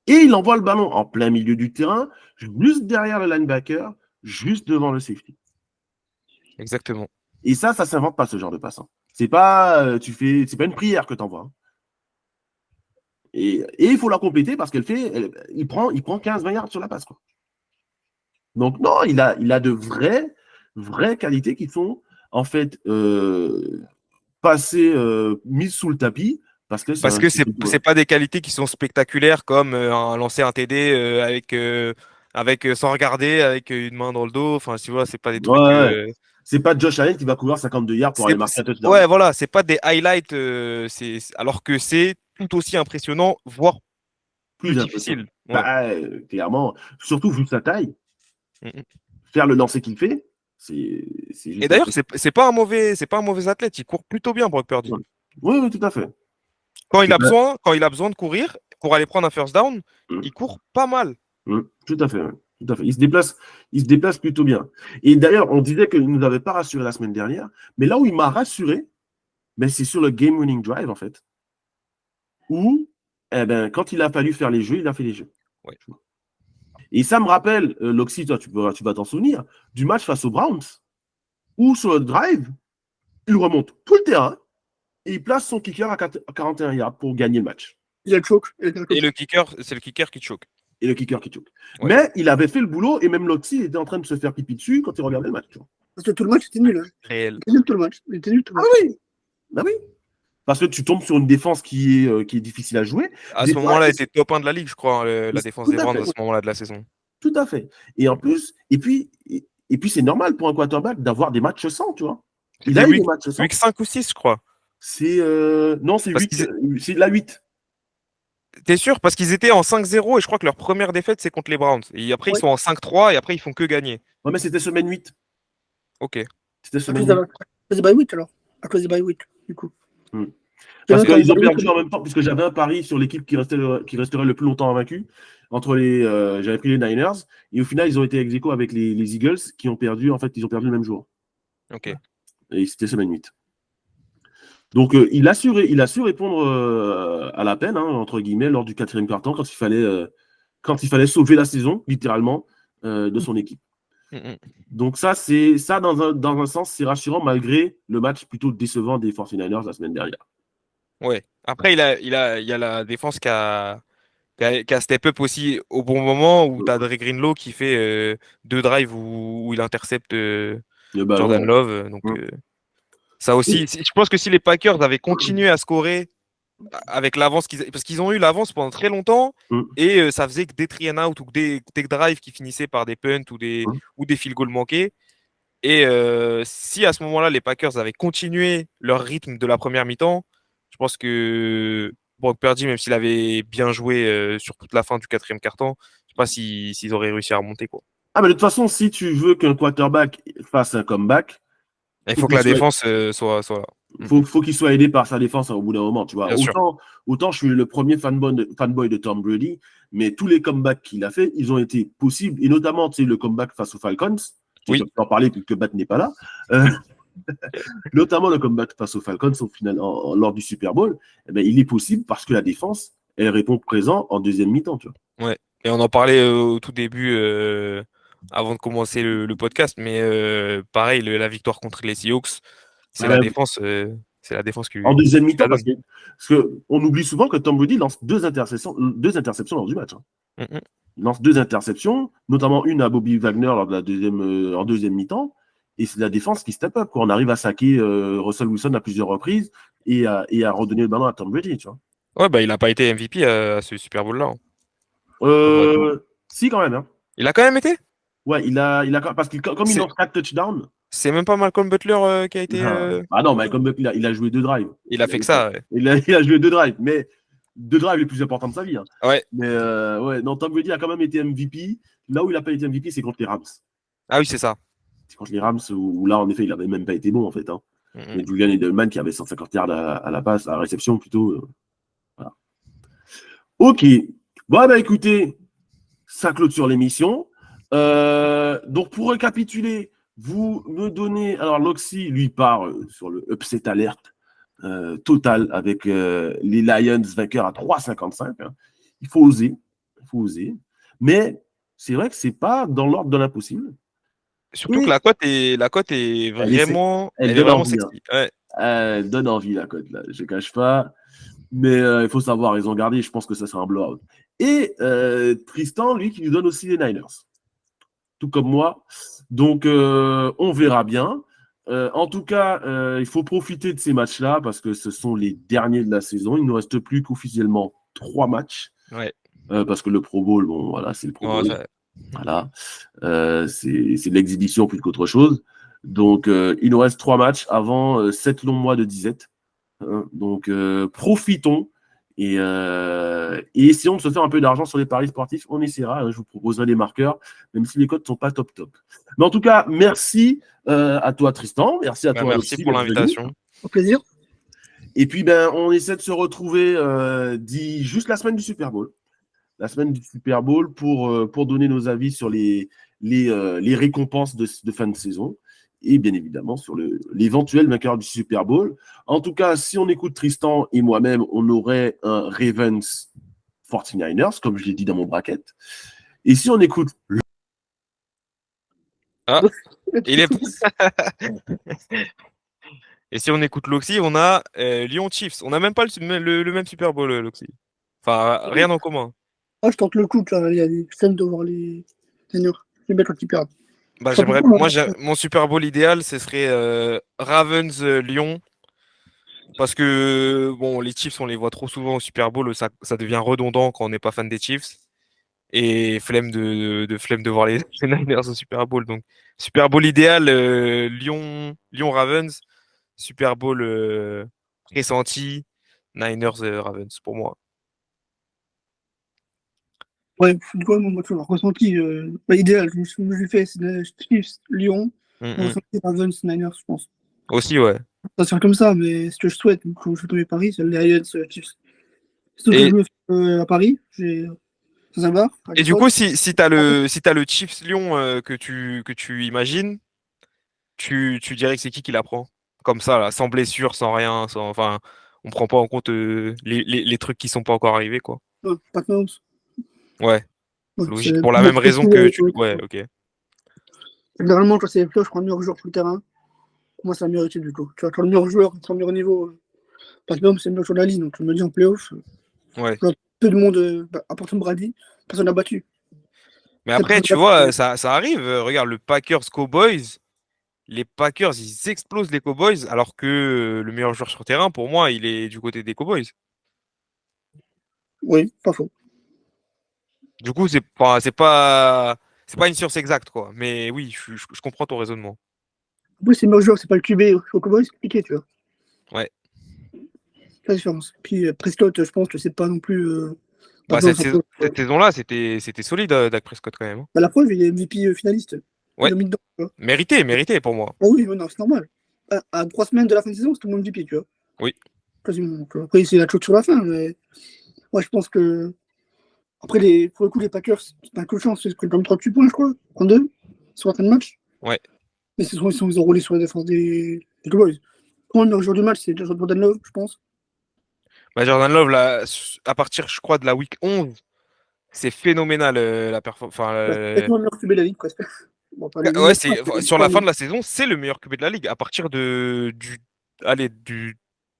[SPEAKER 2] Et il envoie le ballon en plein milieu du terrain, juste derrière le linebacker, juste devant le safety.
[SPEAKER 4] Exactement.
[SPEAKER 2] Et ça s'invente pas, ce genre de passe. Hein. C'est pas, c'est pas une prière que tu envoies. Hein. Et il faut la compléter parce il prend 15-20 yards sur la passe, quoi. Donc, non, il a de vraies qualités qui sont, en fait, mises sous le tapis. Parce que
[SPEAKER 4] c'est pas des qualités qui sont spectaculaires comme lancer un TD avec sans regarder, avec une main dans le dos. Enfin, tu vois, c'est pas des trucs.
[SPEAKER 2] Ouais. C'est pas Josh Allen qui va courir 52 yards pour aller marquer un touchdown.
[SPEAKER 4] Ouais, voilà, c'est pas des highlights, alors que c'est tout aussi impressionnant, voire plus difficile. Ouais.
[SPEAKER 2] Bah, clairement, surtout vu sa taille,
[SPEAKER 4] Mm-mm.
[SPEAKER 2] faire le lancer qu'il fait, c'est juste.
[SPEAKER 4] Et d'ailleurs, c'est pas un mauvais athlète. Il court plutôt bien, Brock Purdy.
[SPEAKER 2] Oui, tout à fait.
[SPEAKER 4] Quand il a besoin de courir pour aller prendre un first down, il court pas mal.
[SPEAKER 2] Tout à fait. Tout à fait. Il se déplace plutôt bien. Et d'ailleurs, on disait qu'il ne nous avait pas rassuré la semaine dernière, mais là où il m'a rassuré, c'est sur le game winning drive, en fait. Où, quand il a fallu faire les jeux, il a fait les jeux.
[SPEAKER 4] Ouais.
[SPEAKER 2] Et ça me rappelle, Loxy, toi, tu vas t'en souvenir, du match face aux Browns, où sur le drive, il remonte tout le terrain et il place son kicker à 41 yards pour gagner le match.
[SPEAKER 3] Il a le choke.
[SPEAKER 4] Et le kicker, c'est le kicker qui choke.
[SPEAKER 2] Et le kicker qui choke.
[SPEAKER 4] Ouais.
[SPEAKER 2] Mais il avait fait le boulot et même Loxy était en train de se faire pipi dessus quand il regardait le match. Tu vois.
[SPEAKER 3] Parce que tout le match était nul. Hein.
[SPEAKER 4] Réel.
[SPEAKER 3] Il était nul tout le match.
[SPEAKER 2] Ah oui. Bah oui. Parce que tu tombes sur une défense qui est difficile à jouer.
[SPEAKER 4] À ce moment-là, elle était top 1 de la ligue, je crois, la défense des Browns à ce moment-là de la saison.
[SPEAKER 2] Tout à fait. Et en plus, et puis c'est normal pour un quarterback d'avoir des matchs sans, tu vois. Il a eu des matchs sans.
[SPEAKER 4] Week 5 ou 6, je crois.
[SPEAKER 2] Non, c'est 8. C'est la 8.
[SPEAKER 4] T'es sûr? Parce qu'ils étaient en 5-0 et je crois que leur première défaite, c'est contre les Browns. Et après, ils sont en 5-3 et après, ils font que gagner.
[SPEAKER 2] Ouais, mais c'était semaine 8.
[SPEAKER 4] Ok.
[SPEAKER 2] C'était semaine 8.
[SPEAKER 3] À cause des bye week, alors. À cause des bye week, du coup.
[SPEAKER 2] Parce qu'ils ont perdu en même temps, puisque j'avais un pari sur l'équipe qui resterait le plus longtemps invaincue. J'avais pris les Niners. Et au final, ils ont été ex aequo avec les Eagles qui ont perdu. En fait, ils ont perdu le même jour.
[SPEAKER 4] Ok.
[SPEAKER 2] Et c'était semaine 8. Donc, il a su répondre à l'appel, entre guillemets, lors du 4e quart-temps, quand il fallait sauver la saison, littéralement, de son équipe. Donc, ça, dans un sens, c'est rassurant, malgré le match plutôt décevant des 49ers la semaine dernière.
[SPEAKER 4] Ouais. Après, il y a la défense qui a step up aussi au bon moment, où tu as Dre Greenlaw qui fait 2 drives où il intercepte Jordan Love. Donc, ça aussi, je pense que si les Packers avaient continué à scorer avec l'avance parce qu'ils ont eu l'avance pendant très longtemps et ça faisait que des three and out ou que des drives qui finissaient par des punts ou des field goals manqués. Et si à ce moment-là les Packers avaient continué leur rythme de la première mi-temps, je pense que Brock Purdy, même s'il avait bien joué sur toute la fin du 4e quart-temps, je sais pas s'ils auraient réussi à remonter, quoi.
[SPEAKER 2] Ah, mais de toute façon, si tu veux qu'un quarterback fasse un comeback,
[SPEAKER 4] il faut que la défense soit là.
[SPEAKER 2] Faut qu'il soit aidé par sa défense au bout d'un moment, tu vois. Autant je suis le premier fanboy de Tom Brady, mais tous les comebacks qu'il a fait, ils ont été possibles, et notamment, tu sais, le comeback face aux Falcons. Oui. Je peux en parler puisque Bat n'est pas là. Notamment le comeback face aux Falcons au final, lors du Super Bowl, il est possible parce que la défense, elle répond présent en deuxième mi-temps, tu vois.
[SPEAKER 4] Ouais. Et on en parlait au tout début, avant de commencer le podcast, mais pareil, la victoire contre les Seahawks, c'est la défense. C'est la défense qui.
[SPEAKER 2] En deuxième mi-temps, parce qu'on oublie souvent que Tom Brady lance deux interceptions lors du match. Il lance 2 interceptions, notamment une à Bobby Wagner lors de en deuxième mi-temps. Et c'est la défense qui step up. On arrive à saquer Russell Wilson à plusieurs reprises et à redonner le ballon à Tom Brady, tu vois.
[SPEAKER 4] Ouais, il n'a pas été MVP à ce Super Bowl-là.
[SPEAKER 2] Si, quand même. Hein.
[SPEAKER 4] Il a quand même été?
[SPEAKER 2] Ouais, parce que comme il lance 4 touchdowns.
[SPEAKER 4] C'est même pas Malcolm Butler qui a été.
[SPEAKER 2] Ah non, Malcolm Butler, il a joué 2 drives.
[SPEAKER 4] Il a fait que ça. Ouais.
[SPEAKER 2] Il a joué 2 drives, mais 2 drives les plus importants de sa vie. Hein.
[SPEAKER 4] Ouais.
[SPEAKER 2] Mais non, Tom Brady a quand même été MVP. Là où il n'a pas été MVP, c'est contre les Rams.
[SPEAKER 4] Ah oui, c'est ça.
[SPEAKER 2] C'est contre les Rams où là, en effet, il n'avait même pas été bon, en fait. Hein. Mais Julian Edelman qui avait 150 yards à la passe, à la réception plutôt. Voilà. Ok. Bon, écoutez, ça clôture l'émission. Donc, pour récapituler, Vous me donnez. Alors, Loxy, lui, part sur le upset alert total avec les Lions vainqueurs à 3,55. Hein. Il faut oser. Il faut oser. Mais c'est vrai que c'est pas dans l'ordre de l'impossible.
[SPEAKER 4] Surtout que
[SPEAKER 2] Et
[SPEAKER 4] la cote est
[SPEAKER 2] elle
[SPEAKER 4] elle est
[SPEAKER 2] donne
[SPEAKER 4] vraiment
[SPEAKER 2] envie. Hein.
[SPEAKER 4] sexy. Ouais.
[SPEAKER 2] Elle donne envie, la cote, là. Je ne cache pas. Mais il faut savoir, ils ont gardé. Je pense que ça sera un blowout. Et Tristan, lui, qui nous donne aussi les Niners. Tout comme moi. Donc, on verra bien. En tout cas, il faut profiter de ces matchs-là parce que ce sont les derniers de la saison. Il ne nous reste plus qu'officiellement 3 matchs.
[SPEAKER 4] Ouais.
[SPEAKER 2] Parce que le Pro Bowl, bon, voilà, c'est le Pro
[SPEAKER 4] Non,
[SPEAKER 2] Bowl. Voilà. C'est de l'exhibition plus qu'autre chose. Donc, il nous reste 3 matchs avant 7 longs mois de disette. Hein. Donc, profitons et essayons de se faire un peu d'argent sur les paris sportifs. On essaiera. Hein. Je vous proposerai des marqueurs, même si les cotes ne sont pas top top. Mais en tout cas, merci à toi, Tristan. Merci à toi,
[SPEAKER 4] Merci
[SPEAKER 2] Alexis,
[SPEAKER 4] pour
[SPEAKER 2] d'être venu.
[SPEAKER 4] l'invitation.
[SPEAKER 3] Au plaisir.
[SPEAKER 2] Et puis, ben, on essaie de se retrouver juste la semaine du Super Bowl. La semaine du Super Bowl pour donner nos avis sur les récompenses de fin de saison et bien évidemment sur l'éventuel vainqueur du Super Bowl. En tout cas, si on écoute Tristan et moi-même, on aurait un Ravens 49ers, comme je l'ai dit dans mon bracket. Et si on écoute
[SPEAKER 4] Ah, il est... Et si on écoute Loxy, on a Lyon Chiefs. On n'a même pas le même Super Bowl, Loxy. Enfin, rien en commun.
[SPEAKER 3] Ah, je tente le coup, tu vois. Il y a des flemme de voir les seniors. Les mecs quand ils perdent.
[SPEAKER 4] Bah,
[SPEAKER 3] Pas pourquoi,
[SPEAKER 4] moi, mon Super Bowl idéal, ce serait Ravens Lyon. Parce que bon, les Chiefs, on les voit trop souvent au Super Bowl, ça devient redondant quand on n'est pas fan des Chiefs. Et flemme de voir les, les Niners au Super Bowl. Donc, Super Bowl idéal, Lyon Ravens. Super Bowl pressenti, Niners Ravens pour moi.
[SPEAKER 3] Ouais, du coup, moi, tu vois, ressenti, idéal, je l'ai fait, c'est Chiefs, Lyon, ressenti Ravens, Niners, je pense.
[SPEAKER 4] Aussi, ouais.
[SPEAKER 3] Ça sera comme ça, mais ce que je souhaite, quand je fais tous mes paris, c'est les Lions, Chiefs. C'est tout que
[SPEAKER 4] Et,
[SPEAKER 3] je me fais à Paris, j'ai dans un bar, à
[SPEAKER 4] et du
[SPEAKER 3] l'époque.
[SPEAKER 4] coup, si t'as le Chiefs Lyon que tu imagines, tu dirais que c'est qui la prend? Comme ça, là, sans blessure, sans rien, enfin, on prend pas en compte les trucs qui sont pas encore arrivés, quoi.
[SPEAKER 3] Pat Mahomes.
[SPEAKER 4] Ouais,
[SPEAKER 3] Ouais,
[SPEAKER 4] logique.
[SPEAKER 3] c'est
[SPEAKER 4] Pour la
[SPEAKER 3] pour
[SPEAKER 4] même
[SPEAKER 3] mettre
[SPEAKER 4] raison
[SPEAKER 3] tout,
[SPEAKER 4] que tu. Ouais, ok.
[SPEAKER 3] généralement, quand c'est les playoffs, je prends le meilleur joueur sur le terrain. Pour moi, c'est la meilleure équipe, du coup. Tu vois, quand le meilleur joueur, c'est le meilleur niveau. Pat Mahomes, c'est le meilleur joueur de la ligue, donc je me dis en playoff,
[SPEAKER 4] Ouais.
[SPEAKER 3] peu de monde, à part Tom Brady, personne n'a battu.
[SPEAKER 4] Mais
[SPEAKER 3] Très
[SPEAKER 4] après, tu
[SPEAKER 3] peu
[SPEAKER 4] vois, ça arrive. Regarde, le Packers Cowboys. Les Packers, ils explosent les Cowboys, alors que le meilleur joueur sur terrain, pour moi, il est du côté des Cowboys.
[SPEAKER 3] Oui, pas faux.
[SPEAKER 4] Du coup, c'est pas une science exacte, quoi. Mais oui, je comprends ton raisonnement.
[SPEAKER 3] Après, c'est le meilleur joueur, c'est pas le QB au Cowboys, c'est compliqué, tu vois.
[SPEAKER 4] Ouais.
[SPEAKER 3] C'est la différence. Puis Prescott, je pense que c'est pas non plus. Pas
[SPEAKER 4] Bah,
[SPEAKER 3] besoin de s'en
[SPEAKER 4] cette saison-là, c'était solide, Dak Prescott, quand même. Hein.
[SPEAKER 3] Bah, la preuve, il est MVP finaliste. Il
[SPEAKER 4] Ouais.
[SPEAKER 3] a mis dedans, tu vois.
[SPEAKER 4] Mérité pour moi.
[SPEAKER 3] Ah oui, ouais, non, c'est normal. À 3 semaines de la fin de saison, c'est tout le monde MVP, tu vois.
[SPEAKER 4] Oui.
[SPEAKER 3] Quasiment. Donc, après, c'est la chose sur la fin, mais moi, je pense que. Après, pour le coup, les Packers, c'est un coup de chance, c'est comme 38 points, je crois, en deux, sur la fin de match.
[SPEAKER 4] Ouais.
[SPEAKER 3] Mais ils ont roulé sur la défense des Cowboys. Pour moi, le meilleur joueur du match, c'est Jordan Love, je pense.
[SPEAKER 4] Bah, Jordan Love, là, à partir, je crois, de la week 11, c'est phénoménal, la performance. Enfin,
[SPEAKER 3] Ouais, c'est le meilleur QB de la ligue, presque. Bon, pas le
[SPEAKER 4] ouais,
[SPEAKER 3] meilleur,
[SPEAKER 4] sur la fin de la saison, c'est le meilleur QB de la ligue. À partir du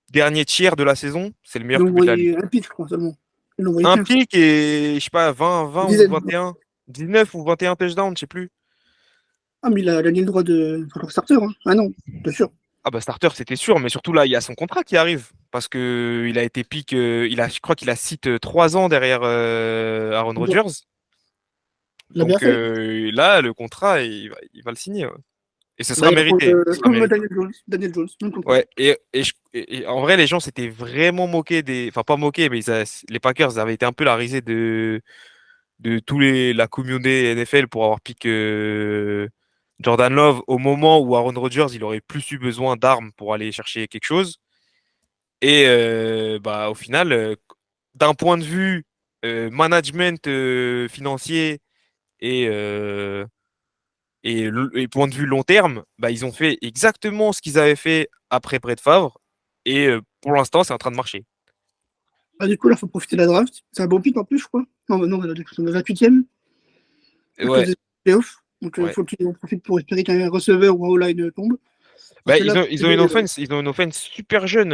[SPEAKER 4] dernier tiers de la saison, c'est le
[SPEAKER 3] ils
[SPEAKER 4] meilleur
[SPEAKER 3] ont
[SPEAKER 4] QB de la ligue.
[SPEAKER 3] envoyé un pick, je crois, seulement. Ils ont envoyé
[SPEAKER 4] Un
[SPEAKER 3] 15.
[SPEAKER 4] pick et, je sais pas, 20
[SPEAKER 3] Une
[SPEAKER 4] ou
[SPEAKER 3] dizaine.
[SPEAKER 4] 21, 19 ou 21 touchdowns, je sais plus.
[SPEAKER 3] Ah, mais il a gagné le droit de. Enfin, starter, hein. Ah non, bien sûr.
[SPEAKER 4] Ah bah starter, c'était sûr, mais surtout là, il y a son contrat qui arrive. Parce que il a été pick, je crois qu'il a cite 3 ans derrière Aaron
[SPEAKER 3] Bon,
[SPEAKER 4] Rodgers.
[SPEAKER 3] il a bien
[SPEAKER 4] Donc
[SPEAKER 3] fait.
[SPEAKER 4] là, le contrat, il va le signer. Ouais. Et ce
[SPEAKER 3] Bah,
[SPEAKER 4] sera
[SPEAKER 3] il raconte,
[SPEAKER 4] mérité. Ce sera
[SPEAKER 3] comme
[SPEAKER 4] mérité.
[SPEAKER 3] Daniel Jones. Daniel Jones, même contrat.
[SPEAKER 4] Ouais, et en vrai, les gens s'étaient vraiment moqués des. Enfin, pas moqués, mais les Packers avaient été un peu la risée de la communauté NFL pour avoir pick Jordan Love au moment où Aaron Rodgers il aurait plus eu besoin d'armes pour aller chercher quelque chose. Et bah, au final, d'un point de vue management financier et Et point de vue long terme, bah, ils ont fait exactement ce qu'ils avaient fait après Brett Favre. Et pour l'instant, c'est en train de marcher.
[SPEAKER 3] Ah, du coup, là, il faut profiter de la draft. C'est un bon pick en plus, je crois. Non, non, on est le 28e,
[SPEAKER 4] Et
[SPEAKER 3] à cause
[SPEAKER 4] ouais,
[SPEAKER 3] des playoffs. Donc, il
[SPEAKER 4] ouais.
[SPEAKER 3] faut qu'ils en profitent pour espérer qu'un receveur ou un O-line tombe.
[SPEAKER 4] Bah,
[SPEAKER 3] Parce que là,
[SPEAKER 4] ils ont une offense super jeune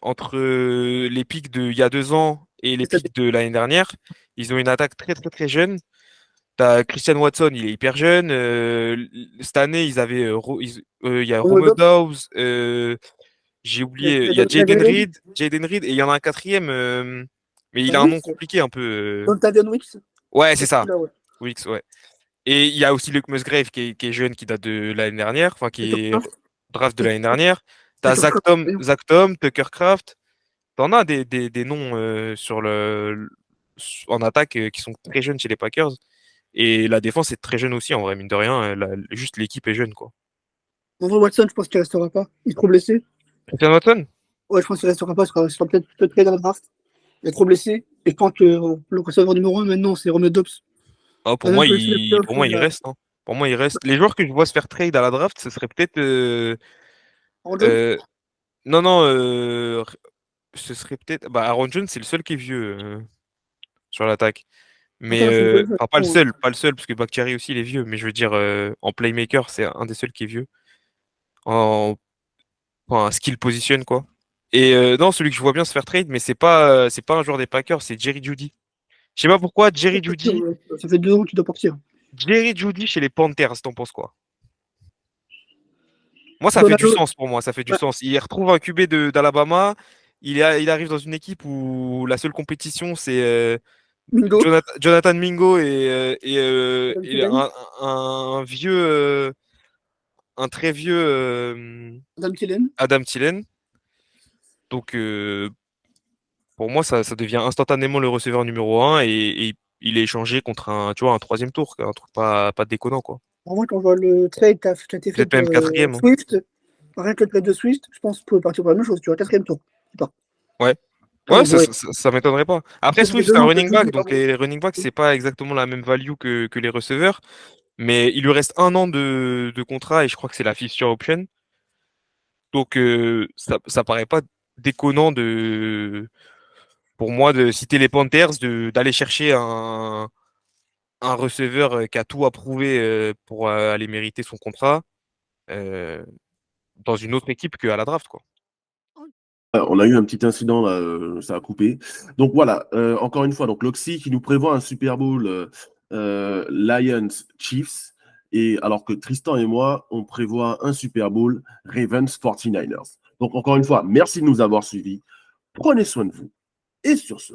[SPEAKER 4] entre les pics d'il y a 2 ans et les pics de l'année dernière. Ils ont une attaque très très très jeune. T'as Christian Watson, il est hyper jeune. Cette année, ils avaient, il y a Romeo Doubs, j'ai oublié, il y a Jaden Reed et il y en a un quatrième, mais il a un nom compliqué un peu.
[SPEAKER 3] Dontavian Wicks.
[SPEAKER 4] Ouais, c'est ça.
[SPEAKER 3] Là, ouais.
[SPEAKER 4] Wicks, ouais. Et il y a aussi Luke Musgrave qui est jeune, qui date de l'année dernière, enfin qui est draft de l'année dernière. T'as Zach Tom, Tucker Craft. T'en as des noms en attaque qui sont très jeunes chez les Packers. Et la défense est très jeune aussi, en vrai, mine de rien. Juste l'équipe est jeune, quoi.
[SPEAKER 3] En vrai, Watson, je pense qu'il restera pas. Il est trop blessé.
[SPEAKER 4] Christian Watson?
[SPEAKER 3] Ouais, je pense qu'il restera pas. Il sera peut-être dans la draft. Il est trop blessé. Et je pense que le receveur numéro 1 maintenant, c'est Romeo Doubs.
[SPEAKER 4] Ah, pour moi, il reste. Hein. Pour moi, il reste. Les joueurs que je vois se faire trade à la draft, ce serait peut-être. Non, non, ce serait peut-être. Bah, Aaron Jones, c'est le seul qui est vieux sur l'attaque. Mais, enfin, pas le seul, parce que Bakhtiari aussi, il est vieux. Mais je veux dire, en playmaker, c'est un des seuls qui est vieux. En enfin, skill position, quoi. Et non, celui que je vois bien se faire trade, mais c'est pas un joueur des Packers, c'est Jerry Jeudy. Je sais pas pourquoi,
[SPEAKER 3] Ça fait 2 ans qu'il doit partir.
[SPEAKER 4] Jerry Jeudy chez les Panthers, t'en penses quoi? Moi, ça fait du sens pour moi, ça fait du sens. Il retrouve un QB d'Alabama, il arrive dans une équipe où la seule compétition, c'est Jonathan Mingo et un vieux, un très vieux Adam Thielen. Donc, pour moi, ça devient instantanément le receveur numéro 1 et il est échangé contre un troisième tour, un truc pas déconnant, quoi.
[SPEAKER 3] En vrai, quand je vois le trade qui a été fait
[SPEAKER 4] Peut-être même
[SPEAKER 3] pour
[SPEAKER 4] quatrième. Hein.
[SPEAKER 3] Swift, rien que le trade de Swift, je pense que vous pouvez partir pour la même chose. Tu vois, 4e tour.
[SPEAKER 4] Ouais. Ouais, ça m'étonnerait pas. Après, Swift, c'est un running back, donc les running backs, c'est pas exactement la même value que les receveurs, mais il lui reste 1 an de contrat et je crois que c'est la future option. Donc, ça paraît pas déconnant pour moi de citer les Panthers, d'aller chercher un receveur qui a tout approuvé pour aller mériter son contrat euh, dans une autre équipe qu'à la draft, quoi.
[SPEAKER 2] On a eu un petit incident, là, ça a coupé. Donc voilà, encore une fois, donc l'Oxy qui nous prévoit un Super Bowl Lions-Chiefs, et alors que Tristan et moi, on prévoit un Super Bowl Ravens-49ers. Donc encore une fois, merci de nous avoir suivis. Prenez soin de vous. Et sur ce,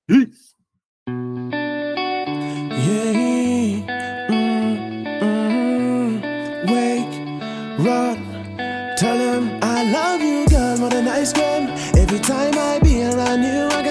[SPEAKER 2] peace.
[SPEAKER 1] Wake, rock, tell him I love you, girl, what a nice game. Every time I be around you,